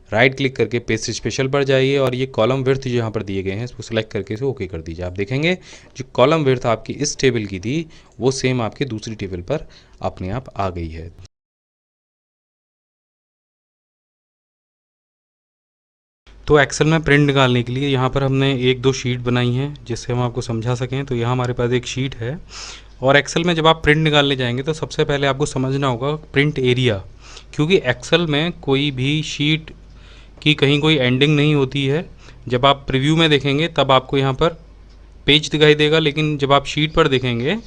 राइट क्लिक करके पेस्ट स्पेशल पर जाइए, और ये कॉलम विड्थ जो यहाँ पर दिए गए हैं इसको सेलेक्ट करके इसे ओके कर दीजिए। आप देखेंगे जो कॉलम विड्थ आपकी इस टेबल की थी वो सेम आपकी दूसरी टेबल पर अपने आप आ गई है। तो एक्सेल में प्रिंट निकालने के लिए यहाँ पर हमने 1-2 शीट बनाई हैं जिससे हम आपको समझा सकें। तो यहाँ हमारे पास एक शीट है, और एक्सेल में जब आप प्रिंट निकालने जाएंगे तो सबसे पहले आपको समझना होगा प्रिंट एरिया, क्योंकि एक्सेल में कोई भी शीट की कहीं कोई एंडिंग नहीं होती है। जब आप प्रीव्यू में देखेंगे तब आपको यहाँ पर पेज दिखाई देगा, लेकिन जब आप शीट पर देखेंगे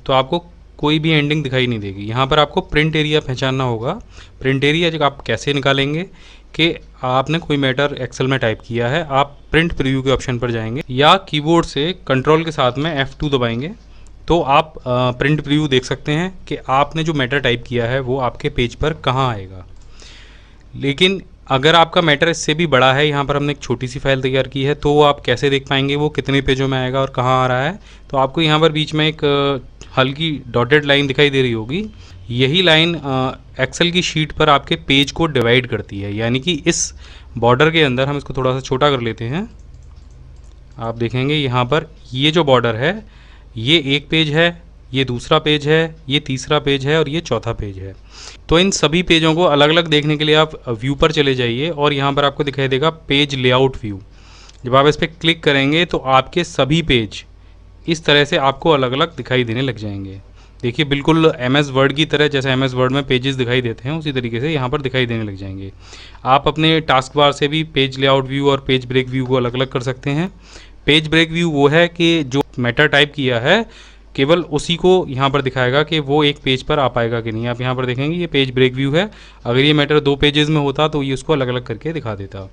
तो आपको कोई भी एंडिंग दिखाई नहीं देगी। यहाँ पर आपको प्रिंट एरिया पहचानना होगा। प्रिंट एरिया जब आप कैसे निकालेंगे कि आपने कोई मैटर एक्सेल में टाइप किया है, आप प्रिंट प्रीव्यू के ऑप्शन पर जाएंगे या कीबोर्ड से कंट्रोल के साथ में F2 दबाएंगे तो आप प्रिंट प्रीव्यू देख सकते हैं कि आपने जो मैटर टाइप किया है वो आपके पेज पर कहाँ आएगा। लेकिन अगर आपका मैटर इससे भी बड़ा है, यहाँ पर हमने एक छोटी सी फाइल तैयार की है, तो आप कैसे देख पाएंगे वो कितने पेजों में आएगा और कहाँ आ रहा है। तो आपको यहाँ पर बीच में एक हल्की डॉटेड लाइन दिखाई दे रही होगी। यही लाइन एक्सेल की शीट पर आपके पेज को डिवाइड करती है, यानी कि इस बॉर्डर के अंदर हम इसको थोड़ा सा छोटा कर लेते हैं। आप देखेंगे यहाँ पर ये जो बॉर्डर है ये एक पेज है, ये दूसरा पेज है, ये तीसरा पेज है और ये चौथा पेज है। तो इन सभी पेजों को अलग अलग देखने के लिए आप व्यू पर चले जाइए और यहाँ पर आपको दिखाई देगा पेज लेआउट व्यू। जब आप इस पर क्लिक करेंगे तो आपके सभी पेज इस तरह से आपको अलग अलग दिखाई देने लग जाएंगे। देखिए बिल्कुल MS वर्ड की तरह, जैसे MS वर्ड में पेजेस दिखाई देते हैं उसी तरीके से यहाँ पर दिखाई देने लग जाएंगे। आप अपने टास्क बार से भी पेज लेआउट व्यू और पेज ब्रेक व्यू को अलग अलग कर सकते हैं। पेज ब्रेक व्यू वो है कि जो मेटा टाइप किया है केवल उसी को यहाँ पर दिखाएगा कि वो एक पेज पर आ पाएगा कि नहीं। आप यहाँ पर देखेंगे ये पेज ब्रेक व्यू है। अगर ये मैटर 2 पेजेस में होता तो ये उसको अलग अलग करके दिखा देता।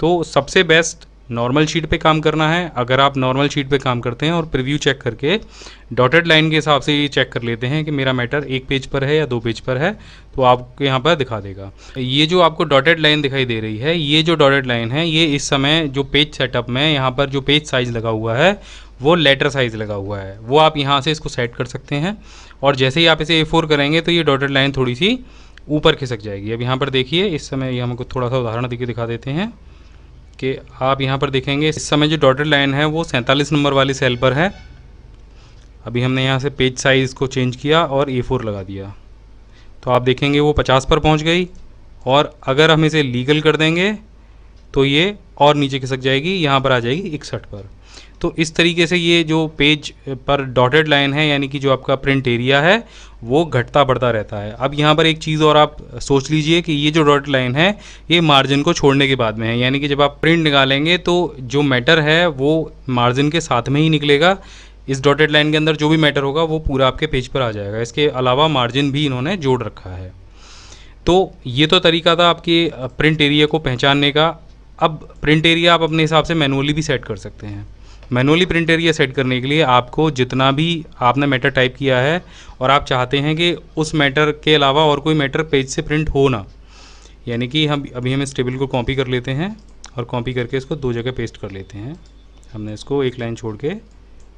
तो सबसे बेस्ट नॉर्मल शीट पे काम करना है। अगर आप नॉर्मल शीट पे काम करते हैं और प्रीव्यू चेक करके डॉटेड लाइन के हिसाब से ये चेक कर लेते हैं कि मेरा मैटर 1 पेज पर है या 2 पेज पर है, तो आपको यहाँ पर दिखा देगा। ये जो आपको डॉटेड लाइन दिखाई दे रही है, ये जो डॉटेड लाइन है ये इस समय जो पेज सेटअप में यहाँ पर जो पेज साइज़ लगा हुआ है वो लेटर साइज़ लगा हुआ है, वो आप यहाँ से इसको सेट कर सकते हैं। और जैसे ही आप इसे A4 करेंगे तो ये डॉटेड लाइन थोड़ी सी ऊपर खिसक जाएगी। अब यहाँ पर देखिए इस समय ये हमको थोड़ा सा उदाहरण देके दिखा देते हैं कि आप यहाँ पर देखेंगे इस समय जो डॉटेड लाइन है वो 47 नंबर वाली सेल पर है। अभी हमने यहाँ से पेज साइज़ को चेंज किया और A4 लगा दिया तो आप देखेंगे वो 50 पर पहुँच गई। और अगर हम इसे लीगल कर देंगे तो ये और नीचे खिसक जाएगी, यहाँ पर आ जाएगी 61 पर। तो इस तरीके से ये जो पेज पर डॉटेड लाइन है यानी कि जो आपका प्रिंट एरिया है वो घटता बढ़ता रहता है। अब यहाँ पर एक चीज़ और आप सोच लीजिए कि ये जो डॉटेड लाइन है ये मार्जिन को छोड़ने के बाद में है, यानी कि जब आप प्रिंट निकालेंगे तो जो मैटर है वो मार्जिन के साथ में ही निकलेगा। इस डॉटेड लाइन के अंदर जो भी मैटर होगा वो पूरा आपके पेज पर आ जाएगा। इसके अलावा मार्जिन भी इन्होंने जोड़ रखा है। तो ये तो तरीका था आपके प्रिंट एरिया को पहचानने का। अब प्रिंट एरिया आप अपने हिसाब से मैनुअली भी सेट कर सकते हैं। मैनुअली प्रिंट एरिया सेट करने के लिए आपको जितना भी आपने मैटर टाइप किया है और आप चाहते हैं कि उस मैटर के अलावा और कोई मैटर पेज से प्रिंट हो ना, यानी कि हम इस टेबल को कॉपी कर लेते हैं और कॉपी करके इसको 2 जगह पेस्ट कर लेते हैं। हमने इसको एक लाइन छोड़ के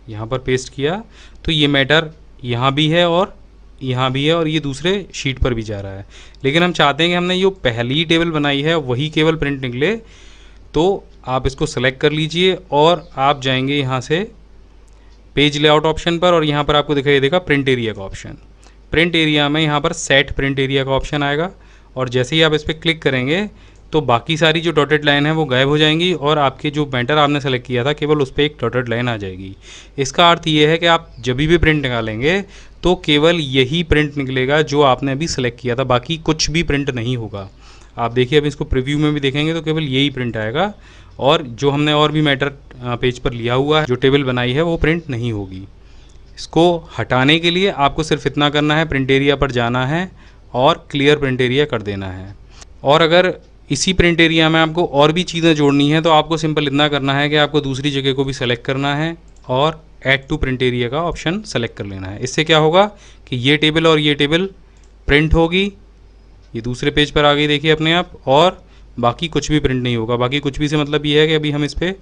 यहाँ पर पेस्ट किया तो ये मैटर यहाँ भी है और यहाँ भी है और ये दूसरे शीट पर भी जा रहा है। लेकिन हम चाहते हैं कि हमने जो पहली टेबल बनाई है वही केवल प्रिंट निकले, तो आप इसको सेलेक्ट कर लीजिए और आप जाएंगे यहाँ से पेज लेआउट ऑप्शन पर और यहाँ पर आपको दिखाई देगा प्रिंट एरिया का ऑप्शन। प्रिंट एरिया में यहाँ पर सेट प्रिंट एरिया का ऑप्शन आएगा और जैसे ही आप इस पर क्लिक करेंगे तो बाकी सारी जो डॉटेड लाइन है वो गायब हो जाएंगी और आपके जो मैटर आपने सेलेक्ट किया था केवल उस पर एक डॉटेड लाइन आ जाएगी। इसका अर्थ ये है कि आप जब भी प्रिंट निकालेंगे तो केवल यही प्रिंट निकलेगा जो आपने अभी सेलेक्ट किया था, बाकी कुछ भी प्रिंट नहीं होगा। आप देखिए अब इसको प्रीव्यू में भी देखेंगे तो केवल यही प्रिंट आएगा और जो हमने और भी मैटर पेज पर लिया हुआ है, जो टेबल बनाई है, वो प्रिंट नहीं होगी। इसको हटाने के लिए आपको सिर्फ इतना करना है, प्रिंट एरिया पर जाना है और क्लियर प्रिंट एरिया कर देना है। और अगर इसी प्रिंट एरिया में आपको और भी चीज़ें जोड़नी है तो आपको सिंपल इतना करना है कि आपको दूसरी जगह को भी सेलेक्ट करना है और ऐड टू प्रिंट एरिया का ऑप्शन सेलेक्ट कर लेना है। इससे क्या होगा कि ये टेबल और ये टेबल प्रिंट होगी, ये दूसरे पेज पर आ गई देखिए अपने आप, और बाकी कुछ भी प्रिंट नहीं होगा। बाकी कुछ भी से मतलब ये है कि अभी हम इस पर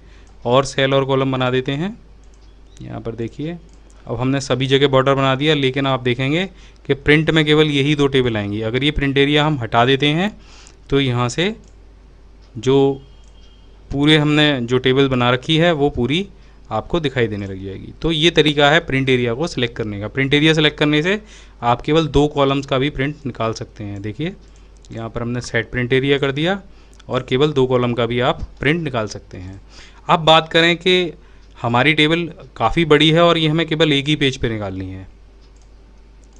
और सेल और कॉलम बना देते हैं। यहाँ पर देखिए अब हमने सभी जगह बॉर्डर बना दिया, लेकिन आप देखेंगे कि प्रिंट में केवल यही 2 टेबल आएंगी। अगर ये प्रिंट एरिया हम हटा देते हैं तो यहाँ से जो पूरे हमने जो टेबल बना रखी है वो पूरी आपको दिखाई देने लग जाएगी। तो ये तरीका है प्रिंट एरिया को सिलेक्ट करने का। प्रिंट एरिया सेलेक्ट करने से आप केवल 2 कॉलम्स का भी प्रिंट निकाल सकते हैं। देखिए यहाँ पर हमने सेट प्रिंट एरिया कर दिया और केवल 2 कॉलम का भी आप प्रिंट निकाल सकते हैं। अब बात करें कि हमारी टेबल काफ़ी बड़ी है और ये हमें केवल एक ही पेज पे निकालनी है,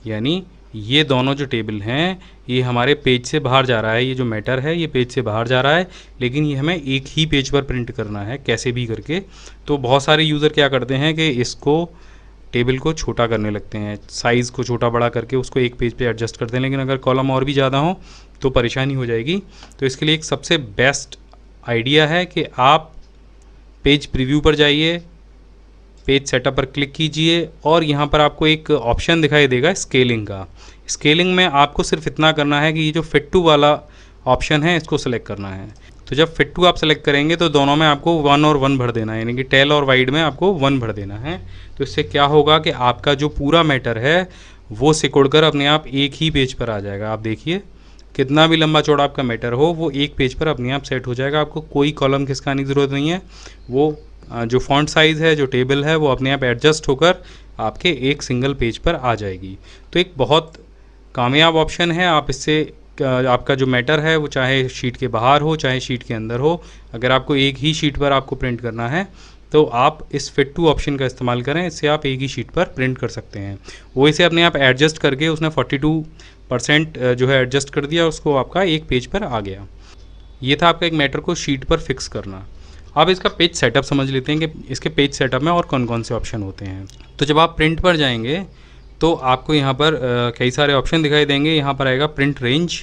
यानी ये दोनों जो टेबल हैं ये हमारे पेज से बाहर जा रहा है। ये जो मैटर है ये पेज से बाहर जा रहा है, लेकिन ये हमें एक ही पेज पर प्रिंट करना है कैसे भी करके। तो बहुत सारे यूज़र क्या करते हैं कि इसको टेबल को छोटा करने लगते हैं, साइज़ को छोटा बड़ा करके उसको एक पेज पे एडजस्ट करते हैं। लेकिन अगर कॉलम और भी ज़्यादा हो तो परेशानी हो जाएगी। तो इसके लिए एक सबसे बेस्ट आइडिया है कि आप पेज प्रीव्यू पर जाइए, पेज सेटअप पर क्लिक कीजिए और यहाँ पर आपको एक ऑप्शन दिखाई देगा स्केलिंग का। स्केलिंग में आपको सिर्फ इतना करना है कि ये जो फिट टू वाला ऑप्शन है इसको सेलेक्ट करना है। तो जब फिट टू आप सेलेक्ट करेंगे तो दोनों में आपको 1 और 1 भर देना है, यानी कि टेल और वाइड में आपको 1 भर देना है। तो इससे क्या होगा कि आपका जो पूरा मैटर है वो सिकुड़कर अपने आप एक ही पेज पर आ जाएगा। आप देखिए कितना भी लंबा चौड़ा आपका मैटर हो वो एक पेज पर अपने आप सेट हो जाएगा। आपको कोई कॉलम खिसकाने की ज़रूरत नहीं है। वो जो फॉन्ट साइज़ है, जो टेबल है, वो अपने आप एडजस्ट होकर आपके एक सिंगल पेज पर आ जाएगी। तो एक बहुत कामयाब ऑप्शन है, आप इससे आपका जो मैटर है वो चाहे शीट के बाहर हो चाहे शीट के अंदर हो, अगर आपको एक ही शीट पर आपको प्रिंट करना है तो आप इस फिट टू ऑप्शन का इस्तेमाल करें। इससे आप एक ही शीट पर प्रिंट कर सकते हैं। वो इसे अपने आप एडजस्ट करके उसने 42% जो है एडजस्ट कर दिया, उसको आपका एक पेज पर आ गया। ये था आपका एक मैटर को शीट पर फिक्स करना। अब इसका पेज सेटअप समझ लेते हैं कि इसके पेज सेटअप में और कौन कौन से ऑप्शन होते हैं। तो जब आप प्रिंट पर जाएंगे तो आपको यहाँ पर कई सारे ऑप्शन दिखाई देंगे। यहाँ पर आएगा प्रिंट रेंज,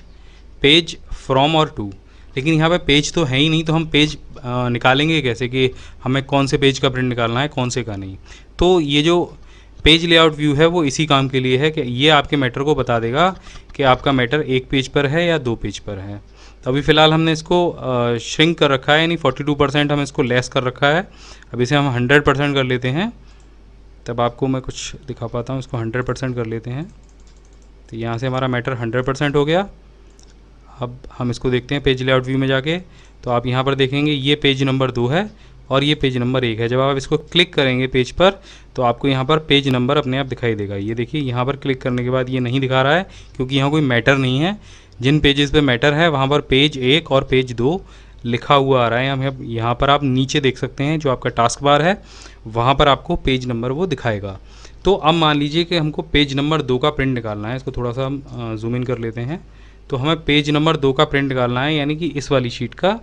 पेज, फ्रॉम और टू। लेकिन यहाँ पे पेज तो है ही नहीं, तो हम पेज निकालेंगे कैसे कि हमें कौन से पेज का प्रिंट निकालना है कौन से का नहीं। तो ये जो पेज लेआउट व्यू है वो इसी काम के लिए है कि ये आपके मैटर को बता देगा कि आपका मैटर एक पेज पर है या 2 पेज पर है। तो अभी फ़िलहाल हमने इसको श्रिंक कर रखा है, यानी 42% हम इसको लेस कर रखा है। अब इसे हम 100% कर लेते हैं, तब आपको मैं कुछ दिखा पाता हूँ। इसको 100% कर लेते हैं, तो यहाँ से हमारा मैटर 100% हो गया। अब हम इसको देखते हैं पेज लेआउट व्यू में जाके, तो आप यहाँ पर देखेंगे ये पेज नंबर 2 है और ये पेज नंबर 1 है। जब आप इसको क्लिक करेंगे पेज पर तो आपको यहाँ पर पेज नंबर अपने आप दिखाई देगा। ये देखिए यहाँ पर क्लिक करने के बाद ये नहीं दिखा रहा है क्योंकि यहाँ कोई मैटर नहीं है। जिन पेजेस पे मैटर है वहाँ पर पेज 1 और पेज 2 लिखा हुआ आ रहा है। हम यहाँ पर आप नीचे देख सकते हैं जो आपका टास्क बार है वहाँ पर आपको पेज नंबर वो दिखाएगा। तो अब मान लीजिए कि हमको पेज नंबर 2 का प्रिंट निकालना है। इसको थोड़ा सा हम जूम इन कर लेते हैं। तो हमें पेज नंबर 2 का प्रिंट निकालना है, यानी कि इस वाली शीट का।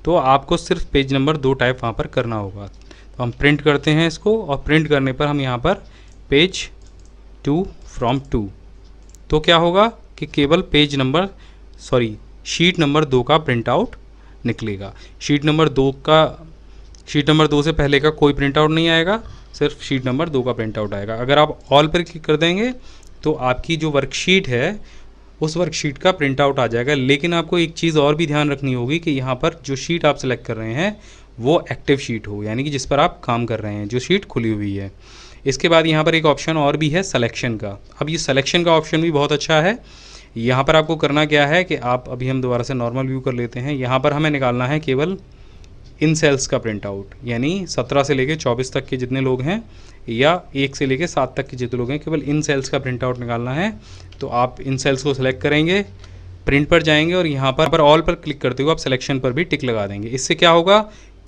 तो आपको सिर्फ पेज नंबर 2 टाइप वहाँ पर करना होगा। तो हम प्रिंट करते हैं इसको, और प्रिंट करने पर हम यहाँ पर पेज 2 फ्रॉम 2, तो क्या होगा कि केवल शीट नंबर 2 का प्रिंट आउट निकलेगा। शीट नंबर 2 से पहले का कोई प्रिंट आउट नहीं आएगा, सिर्फ शीट नंबर 2 का प्रिंट आउट आएगा। अगर आप ऑल पर क्लिक कर देंगे तो आपकी जो वर्कशीट है उस वर्कशीट का प्रिंट आउट आ जाएगा। लेकिन आपको एक चीज़ और भी ध्यान रखनी होगी कि यहाँ पर जो शीट आप सेलेक्ट कर रहे हैं वो एक्टिव शीट हो, यानी कि जिस पर आप काम कर रहे हैं, जो शीट खुली हुई है। इसके बाद यहाँ पर एक ऑप्शन और भी है सिलेक्शन का। अब ये सिलेक्शन का ऑप्शन भी बहुत अच्छा है। यहाँ पर आपको करना क्या है कि आप अभी हम दोबारा से नॉर्मल व्यू कर लेते हैं। यहाँ पर हमें निकालना है केवल इन सेल्स का प्रिंट आउट, यानी 17 से लेके 24 तक के जितने लोग हैं या 1 से लेके 7 तक के जितने लोग हैं, केवल इन सेल्स का प्रिंट आउट निकालना है। तो आप इन सेल्स को सिलेक्ट करेंगे, प्रिंट पर जाएंगे और यहाँ पर ऑल पर क्लिक करते हुए आप सिलेक्शन पर भी टिक लगा देंगे। इससे क्या होगा,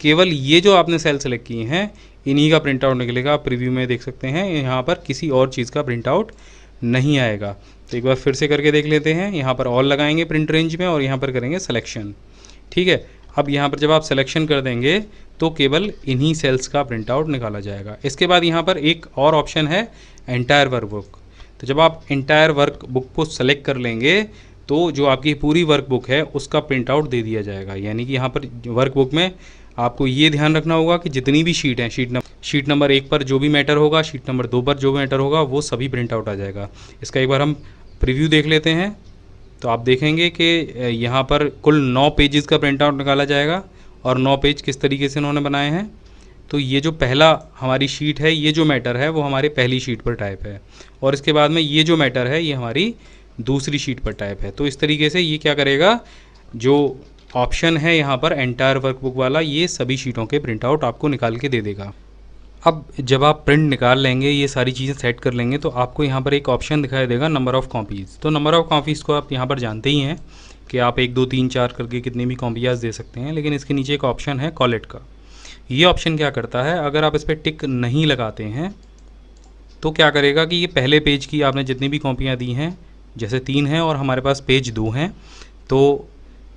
केवल ये जो आपने सेल सेलेक्ट किए हैं इन्हीं का प्रिंट आउट निकलेगा। आप प्रीव्यू में देख सकते हैं यहाँ पर किसी और चीज़ का प्रिंट आउट नहीं आएगा। तो एक बार फिर से करके देख लेते हैं। यहाँ पर ऑल लगाएंगे प्रिंट रेंज में और यहाँ पर करेंगे सिलेक्शन। ठीक है, अब यहाँ पर जब आप सिलेक्शन कर देंगे तो केवल इन्हीं सेल्स का प्रिंट आउट निकाला जाएगा। इसके बाद यहाँ पर एक और ऑप्शन है एंटायर वर्कबुक। तो जब आप एंटायर वर्कबुक को सेलेक्ट कर लेंगे तो जो आपकी पूरी वर्कबुक है उसका प्रिंट आउट दे दिया जाएगा। यानी कि यहाँ पर वर्कबुक में आपको ये ध्यान रखना होगा कि जितनी भी शीट हैं, शीट नंबर 1 पर जो भी मैटर होगा, शीट नंबर 2 पर जो भी मैटर होगा, वो सभी प्रिंट आउट आ जाएगा। इसका एक बार हम प्रीव्यू देख लेते हैं। तो आप देखेंगे कि यहाँ पर कुल 9 पेजेस का प्रिंट आउट निकाला जाएगा। और 9 पेज किस तरीके से उन्होंने बनाए हैं, तो ये जो पहला हमारी शीट है, ये जो मैटर है वो हमारे पहली शीट पर टाइप है, और इसके बाद में ये जो मैटर है ये हमारी दूसरी शीट पर टाइप है। तो इस तरीके से ये क्या करेगा, जो ऑप्शन है यहाँ पर एंटायर वर्कबुक वाला, ये सभी शीटों के प्रिंट आउट आपको निकाल के दे देगा। अब जब आप प्रिंट निकाल लेंगे, ये सारी चीज़ें सेट कर लेंगे, तो आपको यहाँ पर एक ऑप्शन दिखाई देगा नंबर ऑफ़ कॉपीज़। तो नंबर ऑफ़ कॉपीज़ को आप यहाँ पर जानते ही हैं कि आप 1 2 3 4 करके कितनी भी कॉपीज़ दे सकते हैं। लेकिन इसके नीचे एक ऑप्शन है कॉलेट का। ये ऑप्शन क्या करता है, अगर आप इस पर टिक नहीं लगाते हैं तो क्या करेगा कि ये पहले पेज की आपने जितनी भी कॉपियाँ दी हैं, जैसे 3 हैं और हमारे पास पेज 2 हैं, तो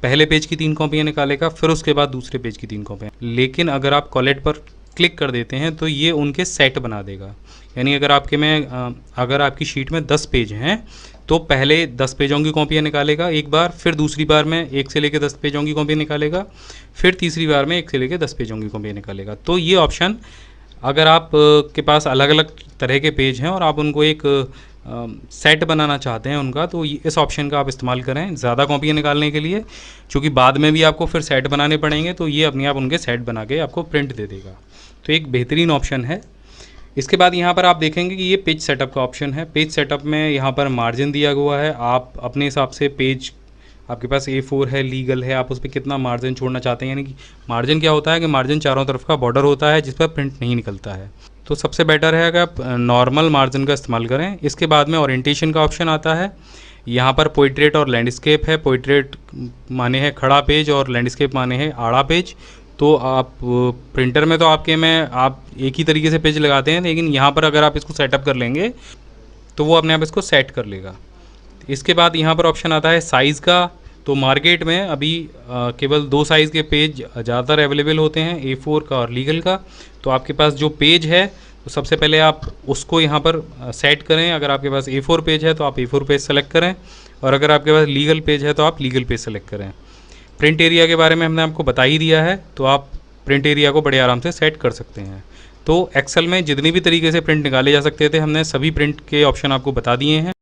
पहले पेज की 3 कॉपियाँ निकालेगा, फिर उसके बाद दूसरे पेज की 3 कॉपियाँ। लेकिन अगर आप कॉलेट पर क्लिक कर देते हैं तो ये उनके सेट बना देगा। यानी अगर अगर आपकी शीट में 10 पेज हैं तो पहले 10 पेजों की कॉपियाँ निकालेगा एक बार, फिर दूसरी बार में 1 से लेकर 10 पेजों की कॉपियाँ निकालेगा, फिर तीसरी बार में 1 से लेकर 10 पेजों की कॉपियाँ निकालेगा। तो ये ऑप्शन अगर आप के पास अलग अलग तरह के पेज हैं और आप उनको एक सेट बनाना चाहते हैं उनका, तो इस ऑप्शन का आप इस्तेमाल करें ज़्यादा कॉपियाँ निकालने के लिए, क्योंकि बाद में भी आपको फिर सेट बनाने पड़ेंगे। तो ये अपने आप उनके सेट बना के आपको प्रिंट दे देगा। तो एक बेहतरीन ऑप्शन है। इसके बाद यहाँ पर आप देखेंगे कि ये पेज सेटअप का ऑप्शन है। पेज सेटअप में यहाँ पर मार्जिन दिया हुआ है। आप अपने हिसाब से पेज, आपके पास A4 है, लीगल है, आप उस पर कितना मार्जिन छोड़ना चाहते हैं। यानी कि मार्जिन क्या होता है कि मार्जिन चारों तरफ का बॉर्डर होता है जिस पर प्रिंट नहीं निकलता है। तो सबसे बेटर है अगर आप नॉर्मल मार्जिन का इस्तेमाल करें। इसके बाद में ओरिएंटेशन का ऑप्शन आता है। यहाँ पर पोर्ट्रेट और लैंडस्केप है। पोर्ट्रेट माने है खड़ा पेज और लैंडस्केप माने है आड़ा पेज। तो आप प्रिंटर में तो आपके में आप एक ही तरीके से पेज लगाते हैं, लेकिन यहाँ पर अगर आप इसको सेटअप कर लेंगे तो वो अपने आप इसको सेट कर लेगा। इसके बाद यहाँ पर ऑप्शन आता है साइज़ का। तो मार्केट में अभी केवल 2 साइज़ के पेज ज़्यादातर अवेलेबल होते हैं, A4 का और लीगल का। तो आपके पास जो पेज है तो सबसे पहले आप उसको यहाँ पर सेट करें। अगर आपके पास A4 पेज है तो आप A4 पेज सेलेक्ट करें, और अगर आपके पास लीगल पेज है तो आप लीगल पेज सेलेक्ट करें। प्रिंट एरिया के बारे में हमने आपको बता ही दिया है, तो आप प्रिंट एरिया को बड़े आराम से सेट कर सकते हैं। तो एक्सेल में जितनी भी तरीके से प्रिंट निकाले जा सकते थे, हमने सभी प्रिंट के ऑप्शन आपको बता दिए हैं।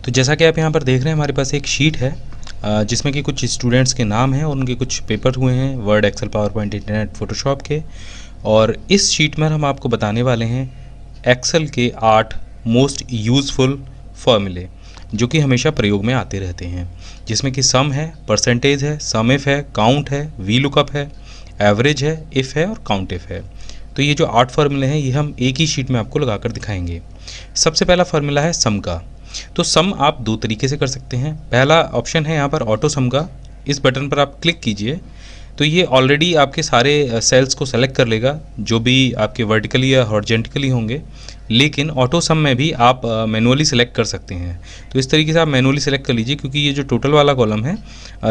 तो जैसा कि आप यहाँ पर देख रहे हैं, हमारे पास एक शीट है जिसमें कि कुछ स्टूडेंट्स के नाम हैं और उनके कुछ पेपर हुए हैं Word, Excel, PowerPoint, internet, Photoshop के। और इस शीट में हम आपको बताने वाले हैं एक्सेल के 8 मोस्ट यूज़फुल फॉर्मूले जो कि हमेशा प्रयोग में आते रहते हैं, जिसमें कि सम है, परसेंटेज है, सम इफ है, काउंट है, वी लुकअप है, एवरेज है, इफ़ है और काउंट इफ़ है। तो ये जो 8 फार्मूले हैं ये हम एक ही शीट में आपको लगाकर दिखाएंगे। सबसे पहला फार्मूला है सम का। तो सम आप 2 तरीके से कर सकते हैं। पहला ऑप्शन है यहाँ पर ऑटो सम का। इस बटन पर आप क्लिक कीजिए तो ये ऑलरेडी आपके सारे सेल्स को सेलेक्ट कर लेगा जो भी आपके वर्टिकली या हॉरिजॉन्टली होंगे, लेकिन ऑटो सम में भी आप मैनुअली सेलेक्ट कर सकते हैं। तो इस तरीके से आप मैनुअली सेलेक्ट कर लीजिए, क्योंकि ये जो टोटल वाला कॉलम है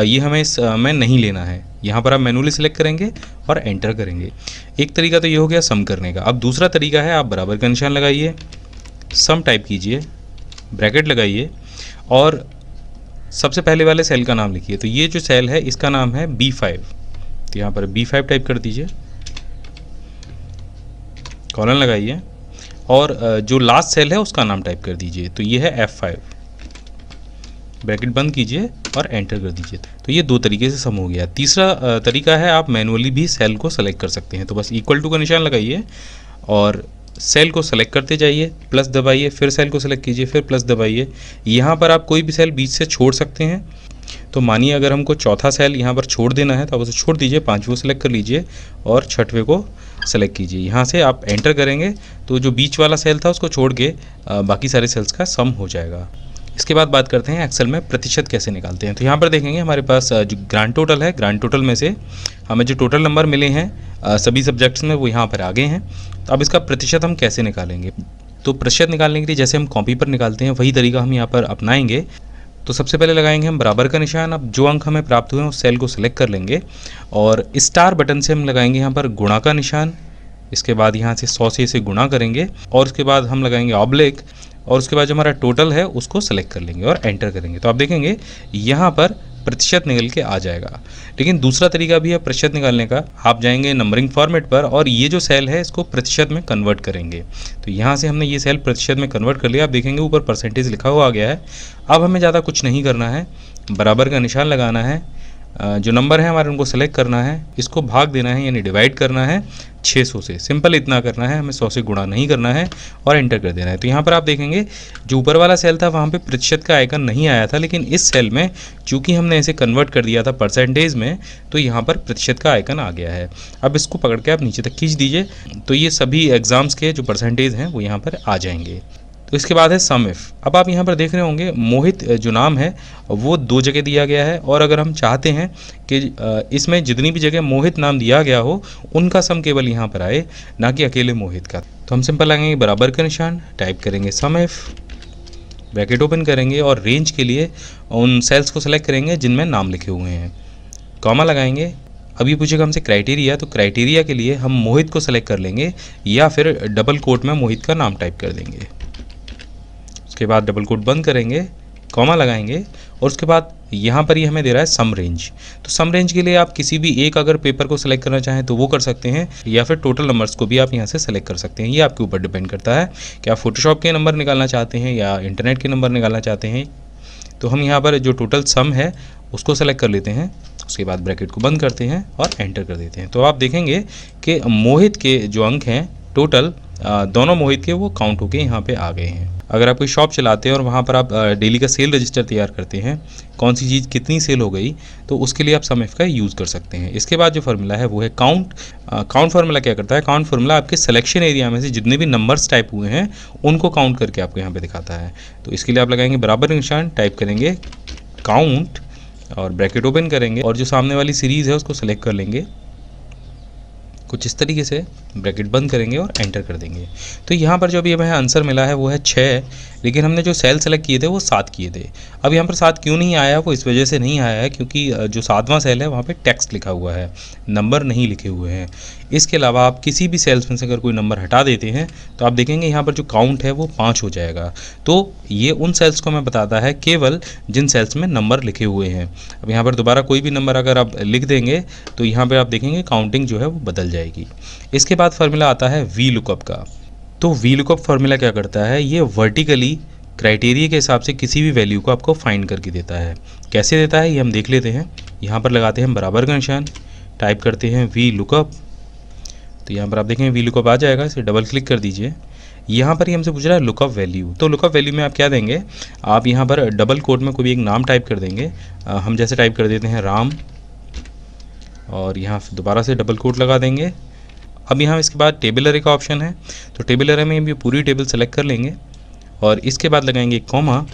ये हमें इसमें नहीं लेना है। यहाँ पर आप मैनुअली सेलेक्ट करेंगे और एंटर करेंगे। एक तरीका तो ये हो गया सम करने का। अब दूसरा तरीका है, आप बराबर का निशान लगाइए, सम टाइप कीजिए, ब्रैकेट लगाइए और सबसे पहले वाले सेल का नाम लिखिए। तो ये जो सेल है इसका नाम है B5। तो यहाँ पर B5 टाइप कर दीजिए, कॉलन लगाइए और जो लास्ट सेल है उसका नाम टाइप कर दीजिए। तो ये है F5, ब्रैकेट बंद कीजिए और एंटर कर दीजिए। तो ये 2 तरीके से सम हो गया। तीसरा तरीका है, आप मैनुअली भी सेल को सेलेक्ट कर सकते हैं। तो बस इक्वल टू का निशान लगाइए और सेल को सेलेक्ट करते जाइए, प्लस दबाइए, फिर सेल को सेलेक्ट कीजिए, फिर प्लस दबाइए। यहाँ पर आप कोई भी सेल बीच से छोड़ सकते हैं। तो मानिए अगर हमको चौथा सेल यहाँ पर छोड़ देना है तो आप उसे छोड़ दीजिए, 5वें को सेलेक्ट कर लीजिए और 6वें को सेलेक्ट कीजिए। यहाँ से आप एंटर करेंगे तो जो बीच वाला सेल था उसको छोड़ के बाकी सारे सेल्स का सम हो जाएगा। इसके बाद बात करते हैं एक्सेल में प्रतिशत कैसे निकालते हैं। तो यहाँ पर देखेंगे हमारे पास जो ग्रांड टोटल है, ग्रांड टोटल में से हमें जो टोटल नंबर मिले हैं सभी सब्जेक्ट्स में वो यहाँ पर आ गए हैं। तो अब इसका प्रतिशत हम कैसे निकालेंगे। तो प्रतिशत निकालने के लिए जैसे हम कॉपी पर निकालते हैं वही तरीका हम यहाँ पर अपनाएंगे। तो सबसे पहले लगाएंगे हम बराबर का निशान। अब जो अंक हमें प्राप्त हुए हैं उस सेल को सिलेक्ट कर लेंगे और स्टार बटन से हम लगाएंगे यहाँ पर गुणा का निशान। इसके बाद यहाँ से 100 से इसे गुणा करेंगे और उसके बाद हम लगाएंगे ऑब्लिक और उसके बाद जो हमारा टोटल है उसको सेलेक्ट कर लेंगे और एंटर करेंगे। तो आप देखेंगे यहाँ पर प्रतिशत निकल के आ जाएगा। लेकिन दूसरा तरीका भी है प्रतिशत निकालने का। आप जाएंगे नंबरिंग फॉर्मेट पर और ये जो सेल है इसको प्रतिशत में कन्वर्ट करेंगे। तो यहाँ से हमने ये सेल प्रतिशत में कन्वर्ट कर लिया। आप देखेंगे ऊपर परसेंटेज लिखा हुआ आ गया है। अब हमें ज़्यादा कुछ नहीं करना है, बराबर का निशान लगाना है, जो नंबर है हमारे उनको सेलेक्ट करना है, इसको भाग देना है यानी डिवाइड करना है 600 से। सिंपल इतना करना है, हमें 100 से गुणा नहीं करना है और एंटर कर देना है। तो यहाँ पर आप देखेंगे जो ऊपर वाला सेल था वहाँ पे प्रतिशत का आइकन नहीं आया था, लेकिन इस सेल में चूंकि हमने इसे कन्वर्ट कर दिया था परसेंटेज में तो यहाँ पर प्रतिशत का आइकन आ गया है। अब इसको पकड़ के आप नीचे तक खींच दीजिए तो ये सभी एग्जाम्स के जो परसेंटेज हैं वो यहाँ पर आ जाएंगे। तो इसके बाद है सम इफ। अब आप यहाँ पर देख रहे होंगे मोहित जो नाम है वो 2 जगह दिया गया है और अगर हम चाहते हैं कि इसमें जितनी भी जगह मोहित नाम दिया गया हो उनका सम केवल यहाँ पर आए, ना कि अकेले मोहित का। तो हम सिंपल लगाएंगे बराबर का निशान, टाइप करेंगे सम इफ, ब्रैकेट ओपन करेंगे और रेंज के लिए उन सेल्स को सेलेक्ट करेंगे जिनमें नाम लिखे हुए हैं, कॉमा लगाएंगे। अभी पूछेगा हमसे क्राइटेरिया, तो क्राइटेरिया के लिए हम मोहित को सेलेक्ट कर लेंगे या फिर डबल कोट में मोहित का नाम टाइप कर देंगे। उसके बाद डबल कोट बंद करेंगे, कॉमा लगाएंगे और उसके बाद यहाँ पर ये हमें दे रहा है सम रेंज। तो सम रेंज के लिए आप किसी भी एक अगर पेपर को सेलेक्ट करना चाहें तो वो कर सकते हैं या फिर टोटल नंबर्स को भी आप यहाँ से सेलेक्ट कर सकते हैं। ये आपके ऊपर डिपेंड करता है कि आप फोटोशॉप के नंबर निकालना चाहते हैं या इंटरनेट के नंबर निकालना चाहते हैं। तो हम यहाँ पर जो टोटल सम है उसको सेलेक्ट कर लेते हैं, उसके बाद ब्रैकेट को बंद करते हैं और एंटर कर देते हैं। तो आप देखेंगे कि मोहित के जो अंक हैं टोटल दोनों मोहित के वो काउंट होके यहाँ पे आ गए हैं। अगर आप कोई शॉप चलाते हैं और वहाँ पर आप डेली का सेल रजिस्टर तैयार करते हैं, कौन सी चीज़ कितनी सेल हो गई, तो उसके लिए आप सम इफ का यूज़ कर सकते हैं। इसके बाद जो फार्मूला है वो है काउंट। काउंट फार्मूला क्या करता है? काउंट फार्मूला आपके सिलेक्शन एरिया में से जितने भी नंबर्स टाइप हुए हैं उनको काउंट करके आपको यहाँ पे दिखाता है। तो इसके लिए आप लगाएंगे बराबर का निशान, टाइप करेंगे काउंट और ब्रैकेट ओपन करेंगे और जो सामने वाली सीरीज़ है उसको सेलेक्ट कर लेंगे कुछ इस तरीके से, ब्रैकेट बंद करेंगे और एंटर कर देंगे। तो यहाँ पर जो अभी हमें आंसर मिला है वो है 6, लेकिन हमने जो सेल सेलेक्ट किए थे वो 7 किए थे। अब यहाँ पर 7 क्यों नहीं आया? वो इस वजह से नहीं आया है क्योंकि जो 7वां सेल है वहाँ पे टेक्स्ट लिखा हुआ है, नंबर नहीं लिखे हुए हैं। इसके अलावा आप किसी भी सेल्स में से अगर कोई नंबर हटा देते हैं तो आप देखेंगे यहाँ पर जो काउंट है वो 5 हो जाएगा। तो ये उन सेल्स को हमें बताता है केवल जिन सेल्स में नंबर लिखे हुए हैं। अब यहाँ पर दोबारा कोई भी नंबर अगर आप लिख देंगे तो यहाँ पर आप देखेंगे काउंटिंग जो है वो बदल जाएगी। इसके बाद फार्मूला आता है वी लुकअप का। तो वी लुकअप फार्मूला क्या करता है? ये वर्टिकली क्राइटेरिया के हिसाब से किसी भी वैल्यू को आपको फाइंड करके देता है। कैसे देता है ये हम देख लेते हैं। यहाँ पर लगाते हैं बराबर का निशान, टाइप करते हैं वी लुकअप। तो यहाँ पर आप देखें वी लुकअप आ जाएगा, इसे डबल क्लिक कर दीजिए। यहाँ पर ही हमसे पूछ रहा है लुकअप वैल्यू। तो लुकअप वैल्यू में आप क्या देंगे? आप यहाँ पर डबल कोट में कोई भी एक नाम टाइप कर देंगे। हम जैसे टाइप कर देते हैं राम, और यहाँ दोबारा से डबल कोट लगा देंगे। अब यहाँ इसके बाद टेबल अरे का ऑप्शन है, तो टेबल अरे में भी पूरी टेबल सेलेक्ट कर लेंगे और इसके बाद लगाएंगे कॉमा।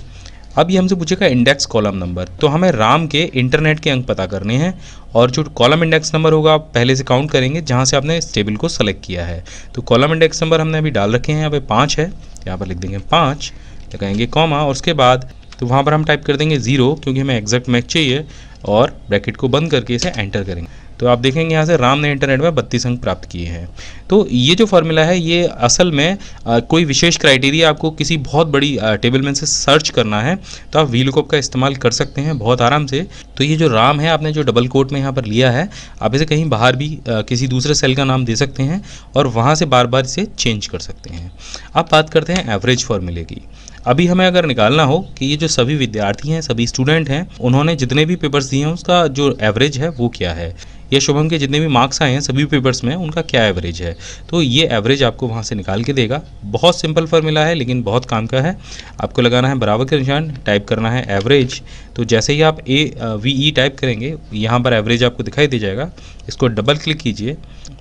अब ये हमसे पूछेगा इंडेक्स कॉलम नंबर, तो हमें राम के इंटरनेट के अंक पता करने हैं और जो कॉलम इंडेक्स नंबर होगा आप पहले से काउंट करेंगे जहाँ से आपने इस टेबल को सेलेक्ट किया है। तो कॉलम इंडेक्स नंबर हमने अभी डाल रखे हैं, यहाँ पे 5 है, यहाँ पर लिख देंगे 5, लगाएंगे कॉमा और उसके बाद तो वहाँ पर हम टाइप कर देंगे 0 क्योंकि हमें एग्जैक्ट मैच चाहिए और ब्रैकेट को बंद करके इसे एंटर करेंगे। तो आप देखेंगे यहाँ से राम ने इंटरनेट में 32 अंक प्राप्त किए हैं। तो ये जो फार्मूला है ये असल में कोई विशेष क्राइटेरिया आपको किसी बहुत बड़ी टेबल में से सर्च करना है तो आप वी लुकअप का इस्तेमाल कर सकते हैं बहुत आराम से। तो ये जो राम है आपने जो डबल कोट में यहाँ पर लिया है, आप इसे कहीं बाहर भी किसी दूसरे सेल का नाम दे सकते हैं और वहाँ से बार बार इसे चेंज कर सकते हैं। अब बात करते हैं एवरेज फार्मूले की। अभी हमें अगर निकालना हो कि ये जो सभी विद्यार्थी हैं, सभी स्टूडेंट हैं, उन्होंने जितने भी पेपर्स दिए हैं उसका जो एवरेज है वो क्या है, या शुभम के जितने भी मार्क्स आए हैं सभी पेपर्स में उनका क्या एवरेज है, तो ये एवरेज आपको वहाँ से निकाल के देगा। बहुत सिंपल फार्मूला है लेकिन बहुत काम का है। आपको लगाना है बराबर का निशान, टाइप करना है एवरेज। तो जैसे ही आप AVE टाइप करेंगे यहाँ पर एवरेज आपको दिखाई दे जाएगा, इसको डबल क्लिक कीजिए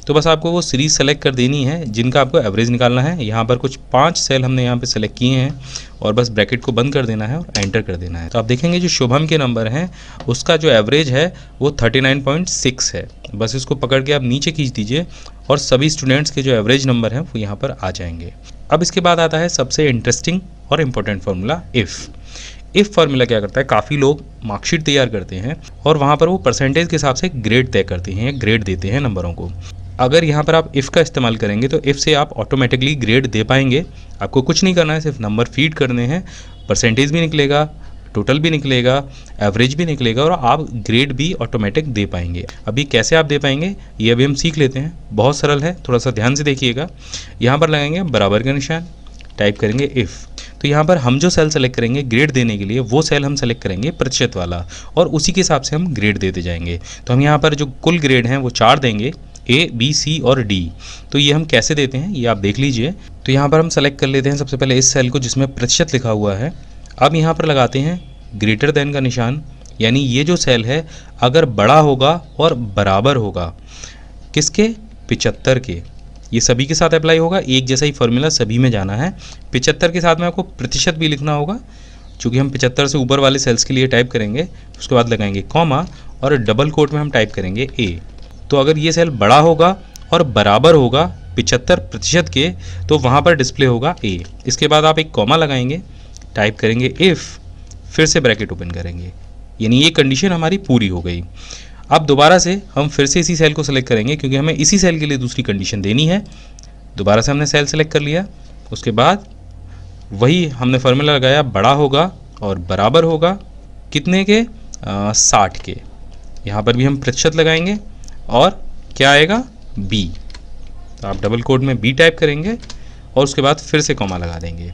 तो बस आपको वो सीरीज़ सेलेक्ट कर देनी है जिनका आपको एवरेज निकालना है। यहाँ पर कुछ 5 सेल हमने यहाँ पे सेलेक्ट किए हैं और बस ब्रैकेट को बंद कर देना है और एंटर कर देना है। तो आप देखेंगे जो शुभम के नंबर हैं उसका जो एवरेज है वो 39.6 है। बस इसको पकड़ के आप नीचे खींच दीजिए और सभी स्टूडेंट्स के जो एवरेज नंबर हैं वो यहाँ पर आ जाएंगे। अब इसके बाद आता है सबसे इंटरेस्टिंग और इम्पोर्टेंट फार्मूला इफ़ फार्मूला क्या करता है, काफ़ी लोग मार्कशीट तैयार करते हैं और वहाँ पर वो परसेंटेज के हिसाब से ग्रेड तय करते हैं या ग्रेड देते हैं नंबरों को। अगर यहाँ पर आप इफ़ का इस्तेमाल करेंगे तो इफ़ से आप ऑटोमेटिकली ग्रेड दे पाएंगे। आपको कुछ नहीं करना है, सिर्फ नंबर फीड करने हैं, परसेंटेज भी निकलेगा, टोटल भी निकलेगा, एवरेज भी निकलेगा और आप ग्रेड भी ऑटोमेटिक दे पाएंगे। अभी कैसे आप दे पाएंगे ये अभी हम सीख लेते हैं। बहुत सरल है, थोड़ा सा ध्यान से देखिएगा। यहाँ पर लगाएंगे बराबर का निशान, टाइप करेंगे इफ़। तो यहाँ पर हम जो सेल सेलेक्ट करेंगे ग्रेड देने के लिए वो सेल हम सेलेक्ट करेंगे प्रतिशत वाला और उसी के हिसाब से हम ग्रेड देते जाएंगे। तो हम यहाँ पर जो कुल ग्रेड हैं वो 4 देंगे, A, B, C और D। तो ये हम कैसे देते हैं ये आप देख लीजिए। तो यहाँ पर हम सेलेक्ट कर लेते हैं सबसे पहले इस सेल को जिसमें प्रतिशत लिखा हुआ है। अब यहाँ पर लगाते हैं ग्रेटर देन का निशान, यानी ये जो सेल है अगर बड़ा होगा और बराबर होगा किसके, 75 के, ये सभी के साथ अप्लाई होगा। एक जैसा ही फॉर्मूला सभी में जाना है। 75 के साथ में आपको प्रतिशत भी लिखना होगा, चूँकि हम 75 से ऊपर वाले सेल्स के लिए टाइप करेंगे। उसके बाद लगाएंगे कॉमा और डबल कोट में हम टाइप करेंगे A। तो अगर ये सेल बड़ा होगा और बराबर होगा 75% के तो वहाँ पर डिस्प्ले होगा A। इसके बाद आप एक कॉमा लगाएंगे, टाइप करेंगे इफ़, फिर से ब्रैकेट ओपन करेंगे, यानी ये कंडीशन हमारी पूरी हो गई। अब दोबारा से हम फिर से इसी सेल को सेलेक्ट करेंगे क्योंकि हमें इसी सेल के लिए दूसरी कंडीशन देनी है। दोबारा से हमने सेल सेलेक्ट कर लिया, उसके बाद वही हमने फार्मूला लगाया, बड़ा होगा और बराबर होगा कितने के, 60 के। यहाँ पर भी हम प्रतिशत लगाएंगे और क्या आएगा, B। तो आप डबल कोड में B टाइप करेंगे और उसके बाद फिर से कॉमा लगा देंगे।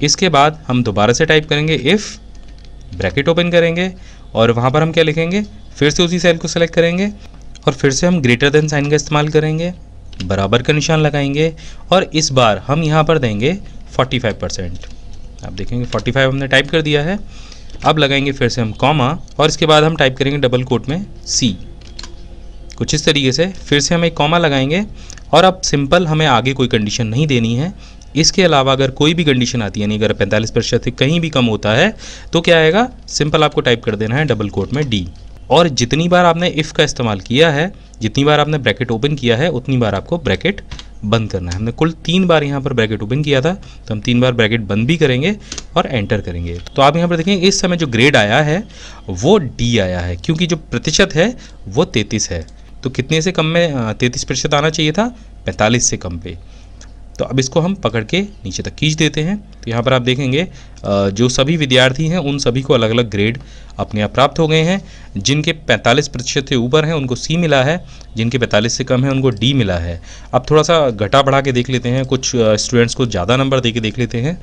इसके बाद हम दोबारा से टाइप करेंगे इफ़, ब्रैकेट ओपन करेंगे और वहाँ पर हम क्या लिखेंगे, फिर से उसी सेल को सेलेक्ट करेंगे और फिर से हम ग्रेटर देन साइन का इस्तेमाल करेंगे, बराबर का निशान लगाएंगे और इस बार हम यहाँ पर देंगे 45%। आप देखेंगे 45 हमने टाइप कर दिया है। अब लगाएंगे फिर से हम कॉमा और इसके बाद हम टाइप करेंगे डबल कोट में C। कुछ इस तरीके से फिर से हम एक कॉमा लगाएंगे और अब सिंपल हमें आगे कोई कंडीशन नहीं देनी है। इसके अलावा अगर कोई भी कंडीशन आती है, यानी अगर 45% से कहीं भी कम होता है तो क्या आएगा, सिंपल आपको टाइप कर देना है डबल कोट में D। और जितनी बार आपने इफ़ का इस्तेमाल किया है, जितनी बार आपने ब्रैकेट ओपन किया है, उतनी बार आपको ब्रैकेट बंद करना है। हमने कुल 3 बार यहाँ पर ब्रैकेट ओपन किया था, तो हम 3 बार ब्रैकेट बंद भी करेंगे और एंटर करेंगे। तो आप यहाँ पर देखेंगे इस समय जो ग्रेड आया है वो D आया है, क्योंकि जो प्रतिशत है वो 33 है। तो कितने से कम में 33% आना चाहिए था, 45 से कम पे। तो अब इसको हम पकड़ के नीचे तक खींच देते हैं। तो यहाँ पर आप देखेंगे जो सभी विद्यार्थी हैं उन सभी को अलग अलग ग्रेड अपने आप प्राप्त हो गए हैं। जिनके 45% से ऊपर हैं उनको C मिला है, जिनके 45 से कम है उनको D मिला है। अब थोड़ा सा घटा बढ़ा के देख लेते हैं, कुछ स्टूडेंट्स को ज़्यादा नंबर दे के देख लेते हैं।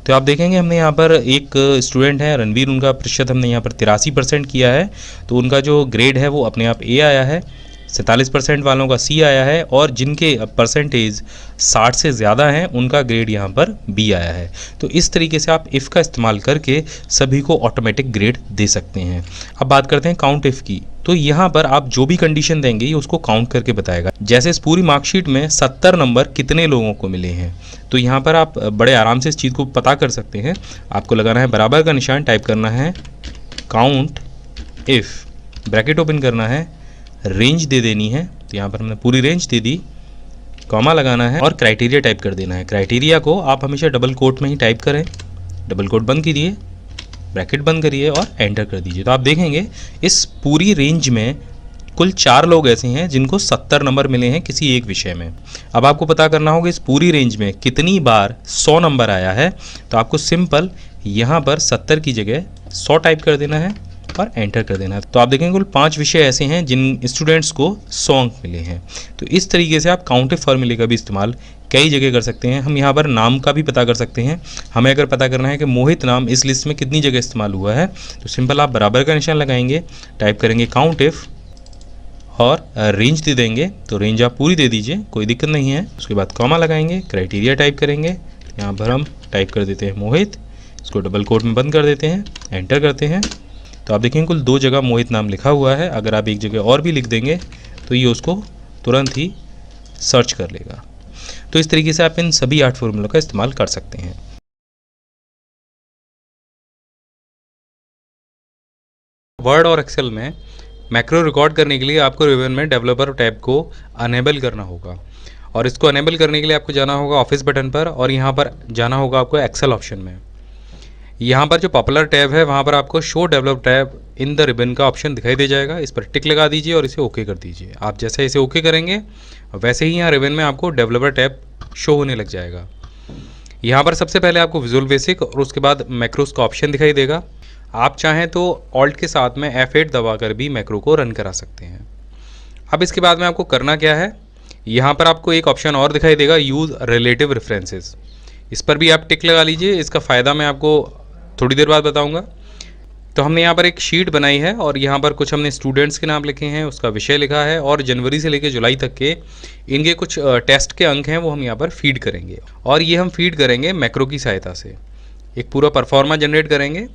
तो आप देखेंगे हमने यहाँ पर एक स्टूडेंट है रणवीर, उनका प्रतिशत हमने यहाँ पर 83% किया है, तो उनका जो ग्रेड है वो अपने आप A आया है। 47% वालों का C आया है और जिनके परसेंटेज 60 से ज़्यादा हैं उनका ग्रेड यहाँ पर B आया है। तो इस तरीके से आप इफ़ का इस्तेमाल करके सभी को ऑटोमेटिक ग्रेड दे सकते हैं। अब बात करते हैं काउंट इफ़ की। तो यहाँ पर आप जो भी कंडीशन देंगे ये उसको काउंट करके बताएगा। जैसे इस पूरी मार्कशीट में 70 नंबर कितने लोगों को मिले हैं, तो यहाँ पर आप बड़े आराम से इस चीज़ को पता कर सकते हैं। आपको लगाना है बराबर का निशान, टाइप करना है काउंट इफ़, ब्रैकेट ओपन करना है, रेंज दे देनी है। तो यहाँ पर हमने पूरी रेंज दे दी, कॉमा लगाना है और क्राइटेरिया टाइप कर देना है। क्राइटेरिया को आप हमेशा डबल कोट में ही टाइप करें। डबल कोट बंद कीजिए, ब्रैकेट बंद करिए और एंटर कर दीजिए। तो आप देखेंगे इस पूरी रेंज में कुल 4 लोग ऐसे हैं जिनको 70 नंबर मिले हैं किसी एक विषय में। अब आपको पता करना होगा इस पूरी रेंज में कितनी बार 100 नंबर आया है। तो आपको सिंपल यहाँ पर 70 की जगह 100 टाइप कर देना है और एंटर कर देना है। तो आप देखेंगे कुल 5 विषय ऐसे हैं जिन स्टूडेंट्स को 100 अंक मिले हैं। तो इस तरीके से आप काउंट इफ फॉर्मूले का भी इस्तेमाल कई जगह कर सकते हैं। हम यहाँ पर नाम का भी पता कर सकते हैं। हमें अगर पता करना है कि मोहित नाम इस लिस्ट में कितनी जगह इस्तेमाल हुआ है, तो सिंपल आप बराबर का निशान लगाएंगे, टाइप करेंगे काउंट इफ और रेंज दे देंगे। तो रेंज आप पूरी दे दीजिए, कोई दिक्कत नहीं है। उसके बाद कॉमा लगाएंगे, क्राइटेरिया टाइप करेंगे, यहाँ पर हम टाइप कर देते हैं मोहित, इसको डबल कोट में बंद कर देते हैं, एंटर करते हैं। तो आप देखेंगे कुल 2 जगह मोहित नाम लिखा हुआ है। अगर आप एक जगह और भी लिख देंगे तो ये उसको तुरंत ही सर्च कर लेगा। तो इस तरीके से आप इन सभी 8 फॉर्मूलों का इस्तेमाल कर सकते हैं। वर्ड और एक्सेल में मैक्रो रिकॉर्ड करने के लिए आपको रिबन में डेवलपर टैब को अनेबल करना होगा, और इसको अनेबल करने के लिए आपको जाना होगा ऑफिस बटन पर और यहाँ पर जाना होगा आपको एक्सेल ऑप्शन में। यहाँ पर जो पॉपुलर टैब है वहाँ पर आपको show develop tab in the ribbon का ऑप्शन दिखाई दे जाएगा। इस पर टिक लगा दीजिए और इसे ओके कर दीजिए। आप जैसे इसे ओके करेंगे वैसे ही यहाँ रिबन में आपको डेवलपर टैब शो होने लग जाएगा। यहाँ पर सबसे पहले आपको विजुअल बेसिक और उसके बाद मैक्रोस का ऑप्शन दिखाई देगा। आप चाहें तो ऑल्ट के साथ में F8 दबाकर भी मैक्रो को रन करा सकते हैं। अब इसके बाद में आपको करना क्या है, यहाँ पर आपको एक ऑप्शन और दिखाई देगा, यूज़ रिलेटिव रेफरेंसेस। इस पर भी आप टिक लगा लीजिए। इसका फ़ायदा मैं आपको थोड़ी देर बाद बताऊंगा। तो हमने यहाँ पर एक शीट बनाई है और यहाँ पर कुछ हमने स्टूडेंट्स के नाम लिखे हैं, उसका विषय लिखा है और जनवरी से लेकर जुलाई तक के इनके कुछ टेस्ट के अंक हैं वो हम यहाँ पर फीड करेंगे। और ये हम फीड करेंगे मैक्रो की सहायता से। एक पूरा परफॉर्मा जनरेट करेंगे।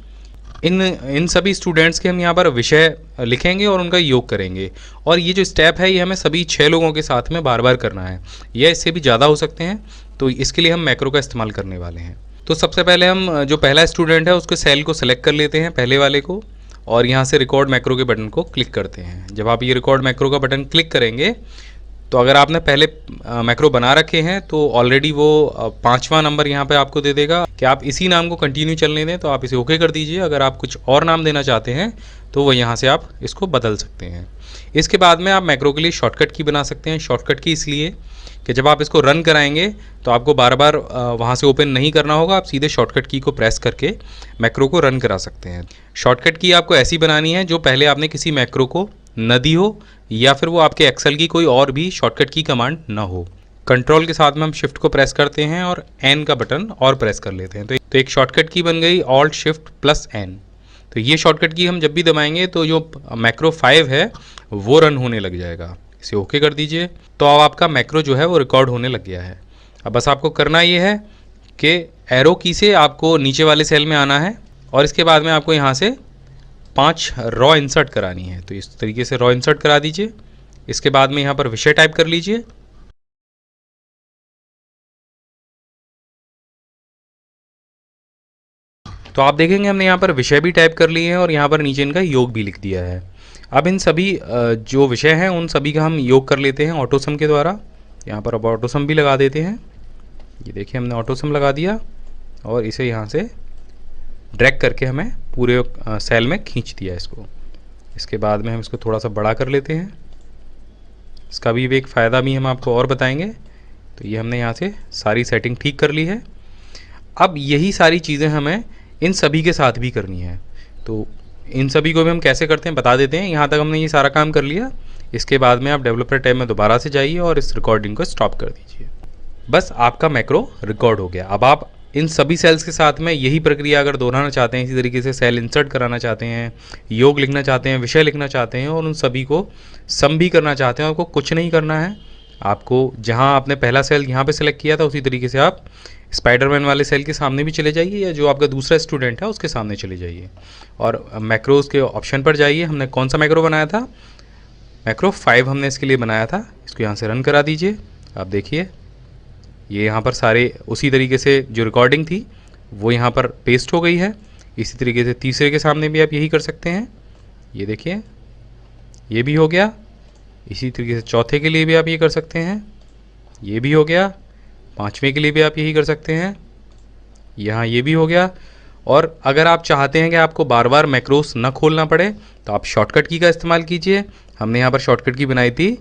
इन सभी स्टूडेंट्स के हम यहाँ पर विषय लिखेंगे और उनका योग करेंगे। और ये जो स्टेप है ये हमें सभी 6 लोगों के साथ में बार बार करना है, या इससे भी ज़्यादा हो सकते हैं। तो इसके लिए हम मैक्रो का इस्तेमाल करने वाले हैं। तो सबसे पहले हम जो पहला स्टूडेंट है उसके सेल को सेलेक्ट कर लेते हैं, पहले वाले को, और यहाँ से रिकॉर्ड मैक्रो के बटन को क्लिक करते हैं। जब आप ये रिकॉर्ड मैक्रो का बटन क्लिक करेंगे तो अगर आपने पहले मैक्रो बना रखे हैं तो ऑलरेडी वो 5वां नंबर यहाँ पे आपको दे देगा कि आप इसी नाम को कंटिन्यू चलने दें। तो आप इसे ओके कर दीजिए। अगर आप कुछ और नाम देना चाहते हैं तो वो यहाँ से आप इसको बदल सकते हैं। इसके बाद में आप मैक्रो के लिए शॉर्टकट की बना सकते हैं। शॉर्टकट की इसलिए कि जब आप इसको रन कराएंगे तो आपको बार बार वहाँ से ओपन नहीं करना होगा, आप सीधे शॉर्टकट की को प्रेस करके मैक्रो को रन करा सकते हैं। शॉर्टकट की आपको ऐसी बनानी है जो पहले आपने किसी मैक्रो को न दी हो, या फिर वो आपके एक्सेल की कोई और भी शॉर्टकट की कमांड ना हो। कंट्रोल के साथ में हम शिफ्ट को प्रेस करते हैं और एन का बटन और प्रेस कर लेते हैं। तो एक शॉर्टकट की बन गई ऑल्ट शिफ्ट प्लस एन। तो ये शॉर्टकट की हम जब भी दबाएंगे तो जो मैक्रो 5 है वो रन होने लग जाएगा। इसे ओके कर दीजिए। तो अब आपका मैक्रो जो है वो रिकॉर्ड होने लग गया है। अब बस आपको करना ये है कि एरो की से आपको नीचे वाले सेल में आना है और इसके बाद में आपको यहाँ से 5 रॉ इंसर्ट करानी है। तो इस तरीके से रॉ इंसर्ट करा दीजिए। इसके बाद में यहाँ पर विषय टाइप कर लीजिए। तो आप देखेंगे हमने यहाँ पर विषय भी टाइप कर लिए हैं और यहाँ पर नीचे इनका योग भी लिख दिया है। अब इन सभी जो विषय हैं उन सभी का हम योग कर लेते हैं ऑटोसम के द्वारा। यहाँ पर अब ऑटोसम भी लगा देते हैं। ये देखिए हमने ऑटोसम लगा दिया और इसे यहाँ से ड्रैग करके हमें पूरे सेल में खींच दिया इसको। इसके बाद में हम इसको थोड़ा सा बड़ा कर लेते हैं। इसका भी एक फ़ायदा भी हम आपको और बताएंगे। तो ये हमने यहाँ से सारी सेटिंग ठीक कर ली है। अब यही सारी चीज़ें हमें इन सभी के साथ भी करनी है। तो इन सभी को भी हम कैसे करते हैं बता देते हैं। यहाँ तक हमने ये सारा काम कर लिया। इसके बाद में आप डेवलपर टैब में दोबारा से जाइए और इस रिकॉर्डिंग को स्टॉप कर दीजिए। बस आपका मैक्रो रिकॉर्ड हो गया। अब आप इन सभी सेल्स के साथ में यही प्रक्रिया अगर दोहराना चाहते हैं, इसी तरीके से सेल इंसर्ट कराना चाहते हैं, योग लिखना चाहते हैं, विषय लिखना चाहते हैं और उन सभी को सम भी करना चाहते हैं, आपको कुछ नहीं करना है। आपको जहाँ आपने पहला सेल यहाँ पे सेलेक्ट किया था उसी तरीके से आप स्पाइडरमैन वाले सेल के सामने भी चले जाइए या जो आपका दूसरा स्टूडेंट है उसके सामने चले जाइए और मैक्रोज के ऑप्शन पर जाइए। हमने कौन सा मैक्रो बनाया था? मैक्रो 5 हमने इसके लिए बनाया था। इसको यहाँ से रन करा दीजिए। आप देखिए ये यहाँ पर सारे उसी तरीके से जो रिकॉर्डिंग थी वो यहाँ पर पेस्ट हो गई है। इसी तरीके से तीसरे के सामने भी आप यही कर सकते हैं। ये देखिए ये भी हो गया। इसी तरीके से चौथे के लिए भी आप ये कर सकते हैं। ये भी हो गया। 5वें के लिए भी आप यही कर सकते हैं। यहाँ ये भी हो गया। और अगर आप चाहते हैं कि आपको बार बार मैक्रोस न खोलना पड़े तो आप शॉर्टकट की का इस्तेमाल कीजिए। हमने यहाँ पर शॉर्टकट की बनाई थी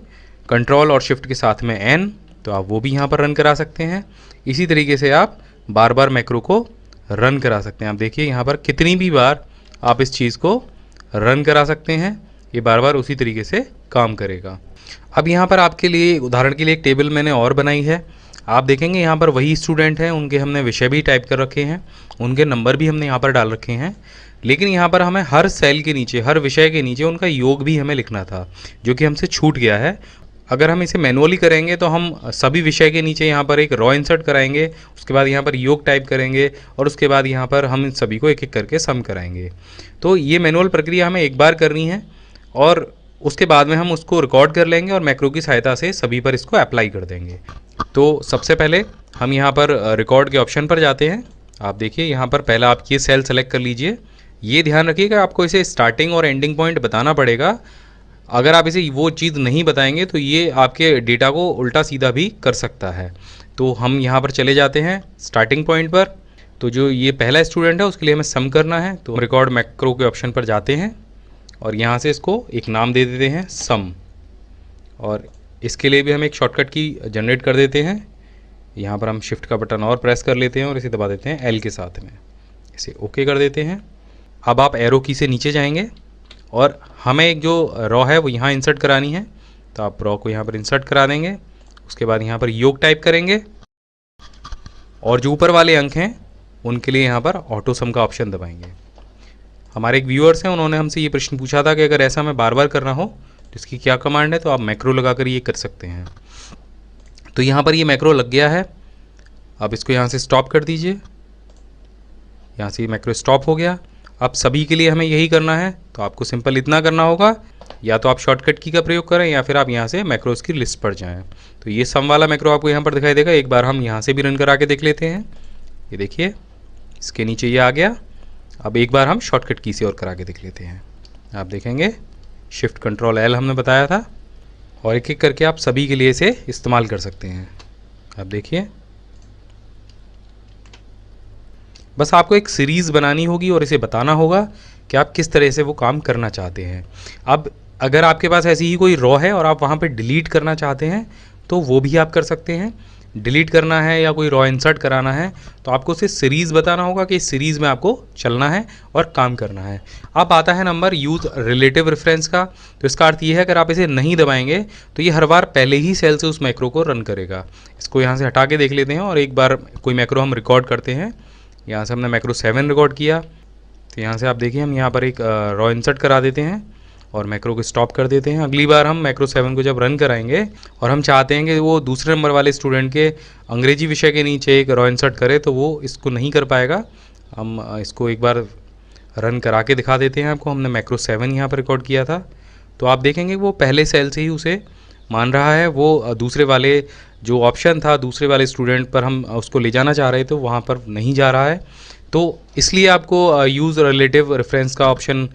कंट्रोल और शिफ्ट के साथ में N, तो आप वो भी यहाँ पर रन करा सकते हैं। इसी तरीके से आप बार बार मैक्रो को रन करा सकते हैं। आप देखिए यहाँ पर कितनी भी बार आप इस चीज़ को रन करा सकते हैं, ये बार बार उसी तरीके से काम करेगा। अब यहाँ पर आपके लिए उदाहरण के लिए एक टेबल मैंने और बनाई है। आप देखेंगे यहाँ पर वही स्टूडेंट हैं, उनके हमने विषय भी टाइप कर रखे हैं, उनके नंबर भी हमने यहाँ पर डाल रखे हैं। लेकिन यहाँ पर हमें हर सेल के नीचे, हर विषय के नीचे उनका योग भी हमें लिखना था, जो कि हमसे छूट गया है। अगर हम इसे मैनुअली करेंगे तो हम सभी विषय के नीचे यहाँ पर एक रॉ इंसर्ट कराएंगे, उसके बाद यहाँ पर योग टाइप करेंगे और उसके बाद यहाँ पर हम इन सभी को एक एक करके सम कराएंगे। तो ये मैनुअल प्रक्रिया हमें एक बार करनी है और उसके बाद में हम उसको रिकॉर्ड कर लेंगे और मैक्रो की सहायता से सभी पर इसको अप्लाई कर देंगे। तो सबसे पहले हम यहाँ पर रिकॉर्ड के ऑप्शन पर जाते हैं। आप देखिए यहाँ पर पहला आप ये सेल सेलेक्ट कर लीजिए। ये ध्यान रखिएगा आपको इसे स्टार्टिंग और एंडिंग पॉइंट बताना पड़ेगा। अगर आप इसे वो चीज़ नहीं बताएंगे तो ये आपके डेटा को उल्टा सीधा भी कर सकता है। तो हम यहाँ पर चले जाते हैं स्टार्टिंग पॉइंट पर। तो जो ये पहला स्टूडेंट है उसके लिए हमें सम करना है, तो रिकॉर्ड मैक्रो के ऑप्शन पर जाते हैं और यहाँ से इसको एक नाम दे देते हैं सम। और इसके लिए भी हम एक शॉर्टकट की जनरेट कर देते हैं। यहाँ पर हम शिफ्ट का बटन और प्रेस कर लेते हैं और इसे दबा देते हैं L के साथ में, इसे ओके कर देते हैं। अब आप एरो की से नीचे जाएंगे और हमें एक जो रॉ है वो यहाँ इंसर्ट करानी है, तो आप रॉ को यहाँ पर इंसर्ट करा देंगे। उसके बाद यहाँ पर योग टाइप करेंगे और जो ऊपर वाले अंक हैं उनके लिए यहाँ पर ऑटो सम का ऑप्शन दबाएंगे। हमारे एक व्यूअर्स हैं, उन्होंने हमसे ये प्रश्न पूछा था कि अगर ऐसा हमें बार बार करना हो तो इसकी क्या कमांड है, तो आप मैक्रो लगाकर ये कर सकते हैं। तो यहाँ पर ये मैक्रो लग गया है। अब इसको यहाँ से स्टॉप कर दीजिए। यहाँ से ये मैक्रो स्टॉप हो गया। अब सभी के लिए हमें यही करना है, तो आपको सिंपल इतना करना होगा, या तो आप शॉर्टकट की का प्रयोग करें या फिर आप यहाँ से मैक्रोज की लिस्ट पर जाएं। तो ये सम वाला मैक्रो आपको यहाँ पर दिखाई देगा। एक बार हम यहाँ से भी रन करा के देख लेते हैं। ये देखिए इसके नीचे ये आ गया। अब एक बार हम शॉर्टकट की से और करा के देख लेते हैं। आप देखेंगे शिफ्ट कंट्रोल L हमने बताया था और एक एक करके आप सभी के लिए इसे इस्तेमाल कर सकते हैं। आप देखिए बस आपको एक सीरीज़ बनानी होगी और इसे बताना होगा कि आप किस तरह से वो काम करना चाहते हैं। अब अगर आपके पास ऐसी ही कोई रॉ है और आप वहाँ पे डिलीट करना चाहते हैं तो वो भी आप कर सकते हैं। डिलीट करना है या कोई रॉ इंसर्ट कराना है तो आपको उसे सीरीज़ बताना होगा कि इस सीरीज़ में आपको चलना है और काम करना है। अब आता है नंबर यूज़ रिलेटिव रेफरेंस का। तो इसका अर्थ ये है अगर आप इसे नहीं दबाएंगे तो ये हर बार पहले ही सेल से उस मैक्रो को रन करेगा। इसको यहाँ से हटा के देख लेते हैं और एक बार कोई मैक्रो हम रिकॉर्ड करते हैं। यहाँ से हमने मैक्रो 7 रिकॉर्ड किया, तो यहाँ से आप देखिए हम यहाँ पर एक रॉ इंसर्ट करा देते हैं और मैक्रो को स्टॉप कर देते हैं। अगली बार हम मैक्रो 7 को जब रन कराएंगे और हम चाहते हैं कि वो दूसरे नंबर वाले स्टूडेंट के अंग्रेजी विषय के नीचे एक रो इंसर्ट करे, तो वो इसको नहीं कर पाएगा। हम इसको एक बार रन करा के दिखा देते हैं आपको। हमने मैक्रो 7 यहाँ पर रिकॉर्ड किया था, तो आप देखेंगे वो पहले सेल से ही उसे मान रहा है। वो दूसरे वाले जो ऑप्शन था दूसरे वाले स्टूडेंट पर हम उसको ले जाना चाह रहे थे, वहाँ पर नहीं जा रहा है। तो इसलिए आपको यूज़ रिलेटिव रेफरेंस का ऑप्शन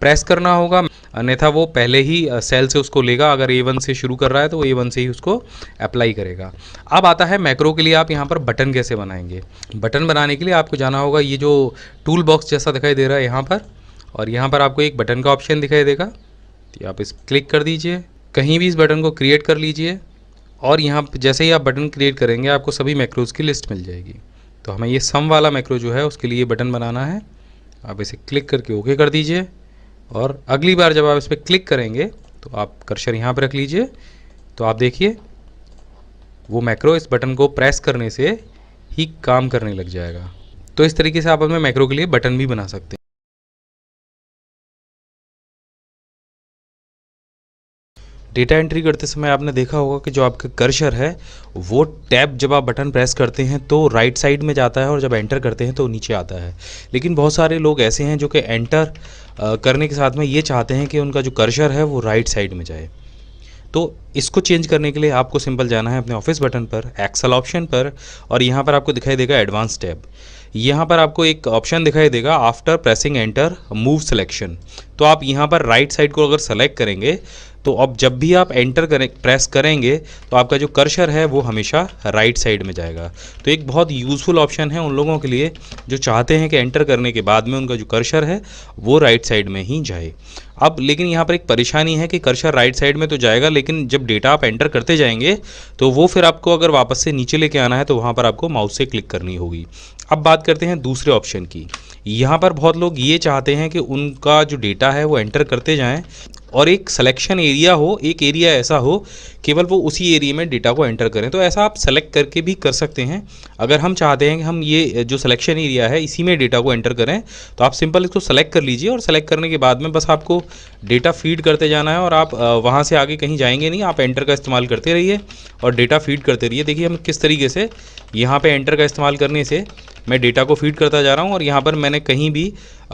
प्रेस करना होगा, अन्यथा वो पहले ही सेल से उसको लेगा। अगर A1 से शुरू कर रहा है तो वो A1 से ही उसको अप्लाई करेगा। अब आता है मैक्रो के लिए आप यहाँ पर बटन कैसे बनाएंगे। बटन बनाने के लिए आपको जाना होगा, ये जो टूल बॉक्स जैसा दिखाई दे रहा है यहाँ पर, और यहाँ पर आपको एक बटन का ऑप्शन दिखाई देगा, तो आप इस क्लिक कर दीजिए। कहीं भी इस बटन को क्रिएट कर लीजिए, और यहाँ जैसे ही आप बटन क्रिएट करेंगे आपको सभी मैक्रोज़ की लिस्ट मिल जाएगी। तो हमें ये सम वाला मैक्रो जो है उसके लिए बटन बनाना है। आप इसे क्लिक करके ओके कर दीजिए, और अगली बार जब आप इस पर क्लिक करेंगे तो आप कर्सर यहाँ पर रख लीजिए, तो आप देखिए वो मैक्रो इस बटन को प्रेस करने से ही काम करने लग जाएगा। तो इस तरीके से आप अपने मैक्रो के लिए बटन भी बना सकते हैं। डेटा एंट्री करते समय आपने देखा होगा कि जो आपका कर्सर है वो टैब जब आप बटन प्रेस करते हैं तो राइट साइड में जाता है, और जब एंटर करते हैं तो नीचे आता है। लेकिन बहुत सारे लोग ऐसे हैं जो कि एंटर करने के साथ में ये चाहते हैं कि उनका जो कर्सर है वो राइट साइड में जाए। तो इसको चेंज करने के लिए आपको सिंपल जाना है अपने ऑफिस बटन पर, एक्सेल ऑप्शन पर, और यहाँ पर आपको दिखाई देगा एडवांस टैब। यहाँ पर आपको एक ऑप्शन दिखाई देगा after pressing enter move selection. तो आप यहाँ पर राइट साइड को अगर सेलेक्ट करेंगे तो अब जब भी आप एंटर प्रेस करेंगे तो आपका जो कर्सर है वो हमेशा राइट साइड में जाएगा। तो एक बहुत यूज़फुल ऑप्शन है उन लोगों के लिए जो चाहते हैं कि एंटर करने के बाद में उनका जो कर्सर है वो राइट साइड में ही जाए। अब लेकिन यहाँ पर एक परेशानी है कि कर्सर राइट साइड में तो जाएगा, लेकिन जब डेटा आप एंटर करते जाएंगे तो वो फिर आपको अगर वापस से नीचे लेके आना है तो वहाँ पर आपको माउस से क्लिक करनी होगी। अब बात करते हैं दूसरे ऑप्शन की। यहाँ पर बहुत लोग ये चाहते हैं कि उनका जो डेटा है वो एंटर करते जाएं और एक सिलेक्शन एरिया हो, एक एरिया ऐसा हो केवल वो उसी एरिया में डेटा को एंटर करें। तो ऐसा आप सेलेक्ट करके भी कर सकते हैं। अगर हम चाहते हैं कि हम ये जो सिलेक्शन एरिया है इसी में डेटा को एंटर करें तो आप सिंपल इसको सेलेक्ट कर लीजिए, और सेलेक्ट करने के बाद में बस आपको डेटा फीड करते जाना है, और आप वहाँ से आगे कहीं जाएंगे नहीं। आप एंटर का इस्तेमाल करते रहिए और डेटा फीड करते रहिए। देखिए हम किस तरीके से यहाँ पे एंटर का इस्तेमाल करने से मैं डेटा को फीड करता जा रहा हूँ, और यहाँ पर मैंने कहीं भी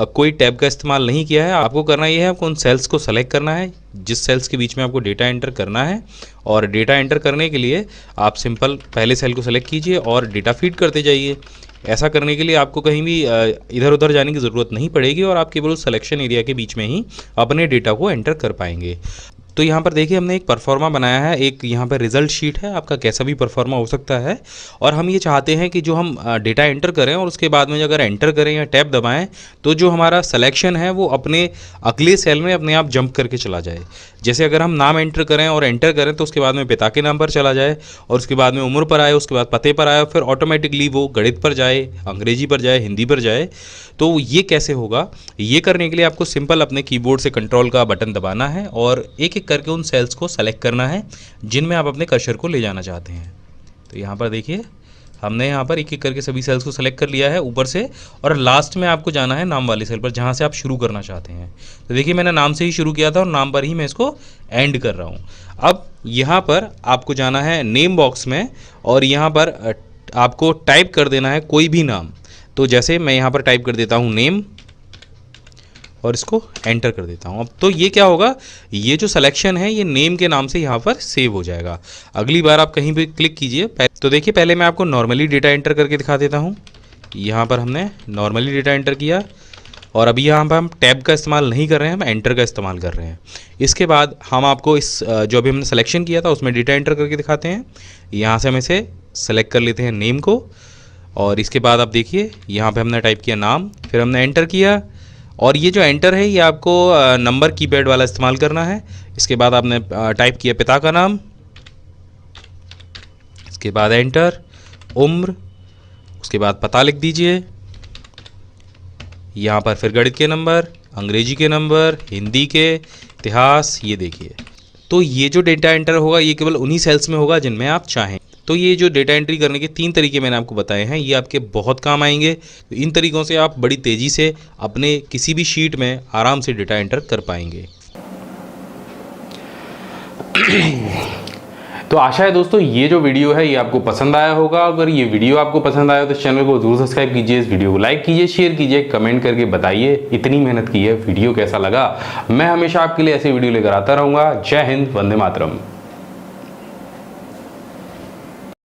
कोई टैब का इस्तेमाल नहीं किया है। आपको करना ये है, आपको उन सेल्स को सेलेक्ट करना है जिस सेल्स के बीच में आपको डेटा एंटर करना है, और डेटा एंटर करने के लिए आप सिंपल पहले सेल को सेलेक्ट कीजिए और डेटा फीड करते जाइए। ऐसा करने के लिए आपको कहीं भी इधर उधर जाने की ज़रूरत नहीं पड़ेगी, और आप केवल उस सिलेक्शन एरिया के बीच में ही अपने डेटा को एंटर कर पाएंगे। तो यहाँ पर देखिए हमने एक परफॉर्मा बनाया है, एक यहाँ पर रिजल्ट शीट है, आपका कैसा भी परफॉर्मा हो सकता है। और हम ये चाहते हैं कि जो हम डेटा एंटर करें और उसके बाद में अगर एंटर करें या टैब दबाएं तो जो हमारा सिलेक्शन है वो अपने अगले सेल में अपने आप जंप करके चला जाए। जैसे अगर हम नाम एंटर करें और एंटर करें तो उसके बाद में पिता के नाम पर चला जाए, और उसके बाद में उम्र पर आए, उसके बाद पते पर आए, फिर ऑटोमेटिकली वो गणित पर जाए, अंग्रेजी पर जाए, हिंदी पर जाए। तो ये कैसे होगा, ये करने के लिए आपको सिंपल अपने कीबोर्ड से कंट्रोल का बटन दबाना है और एक एक करके उन सेल्स को सेलेक्ट करना है जिनमें आप अपने कर्सर को ले जाना चाहते हैं। तो यहाँ पर देखिए हमने यहाँ पर एक एक करके सभी सेल्स को सेलेक्ट कर लिया है ऊपर से, और लास्ट में आपको जाना है नाम वाले सेल पर जहाँ से आप शुरू करना चाहते हैं। तो देखिए मैंने नाम से ही शुरू किया था और नाम पर ही मैं इसको एंड कर रहा हूँ। अब यहाँ पर आपको जाना है नेम बॉक्स में, और यहाँ पर आपको टाइप कर देना है कोई भी नाम। तो जैसे मैं यहाँ पर टाइप कर देता हूँ नेम, और इसको एंटर कर देता हूँ। अब तो ये क्या होगा, ये जो सिलेक्शन है ये नेम के नाम से यहाँ पर सेव हो जाएगा। अगली बार आप कहीं भी क्लिक कीजिए तो देखिए पहले मैं आपको नॉर्मली डेटा एंटर करके दिखा देता हूँ। यहाँ पर हमने नॉर्मली डेटा एंटर किया, और अभी यहाँ पर हम टैब का इस्तेमाल नहीं कर रहे हैं, हम एंटर का इस्तेमाल कर रहे हैं। इसके बाद हम आपको इस जो अभी हमने सिलेक्शन किया था उसमें डेटा एंटर करके दिखाते हैं। यहाँ से हम इसे सेलेक्ट कर लेते हैं नेम को, और इसके बाद आप देखिए यहाँ पे हमने टाइप किया नाम, फिर हमने एंटर किया, और ये जो एंटर है ये आपको नंबर कीपैड वाला इस्तेमाल करना है। इसके बाद आपने टाइप किया पिता का नाम, इसके बाद एंटर, उम्र, उसके बाद पता लिख दीजिए। यहाँ पर फिर गणित के नंबर, अंग्रेजी के नंबर, हिंदी के, इतिहास, ये देखिए। तो ये जो डेटा एंटर होगा ये केवल उन्हीं सेल्स में होगा जिनमें आप चाहें। तो ये जो डेटा एंट्री करने के 3 तरीके मैंने आपको बताए हैं, ये आपके बहुत काम आएंगे। तो इन तरीक़ों से आप बड़ी तेज़ी से अपने किसी भी शीट में आराम से डेटा एंटर कर पाएंगे। तो आशा है दोस्तों ये जो वीडियो है ये आपको पसंद आया होगा। अगर ये वीडियो आपको पसंद आया तो इस चैनल को जरूर सब्सक्राइब कीजिए, इस वीडियो को लाइक कीजिए, शेयर कीजिए, कमेंट करके बताइए इतनी मेहनत की है वीडियो कैसा लगा। मैं हमेशा आपके लिए ऐसी वीडियो लेकर आता रहूँगा। जय हिंद, वंदे मातरम।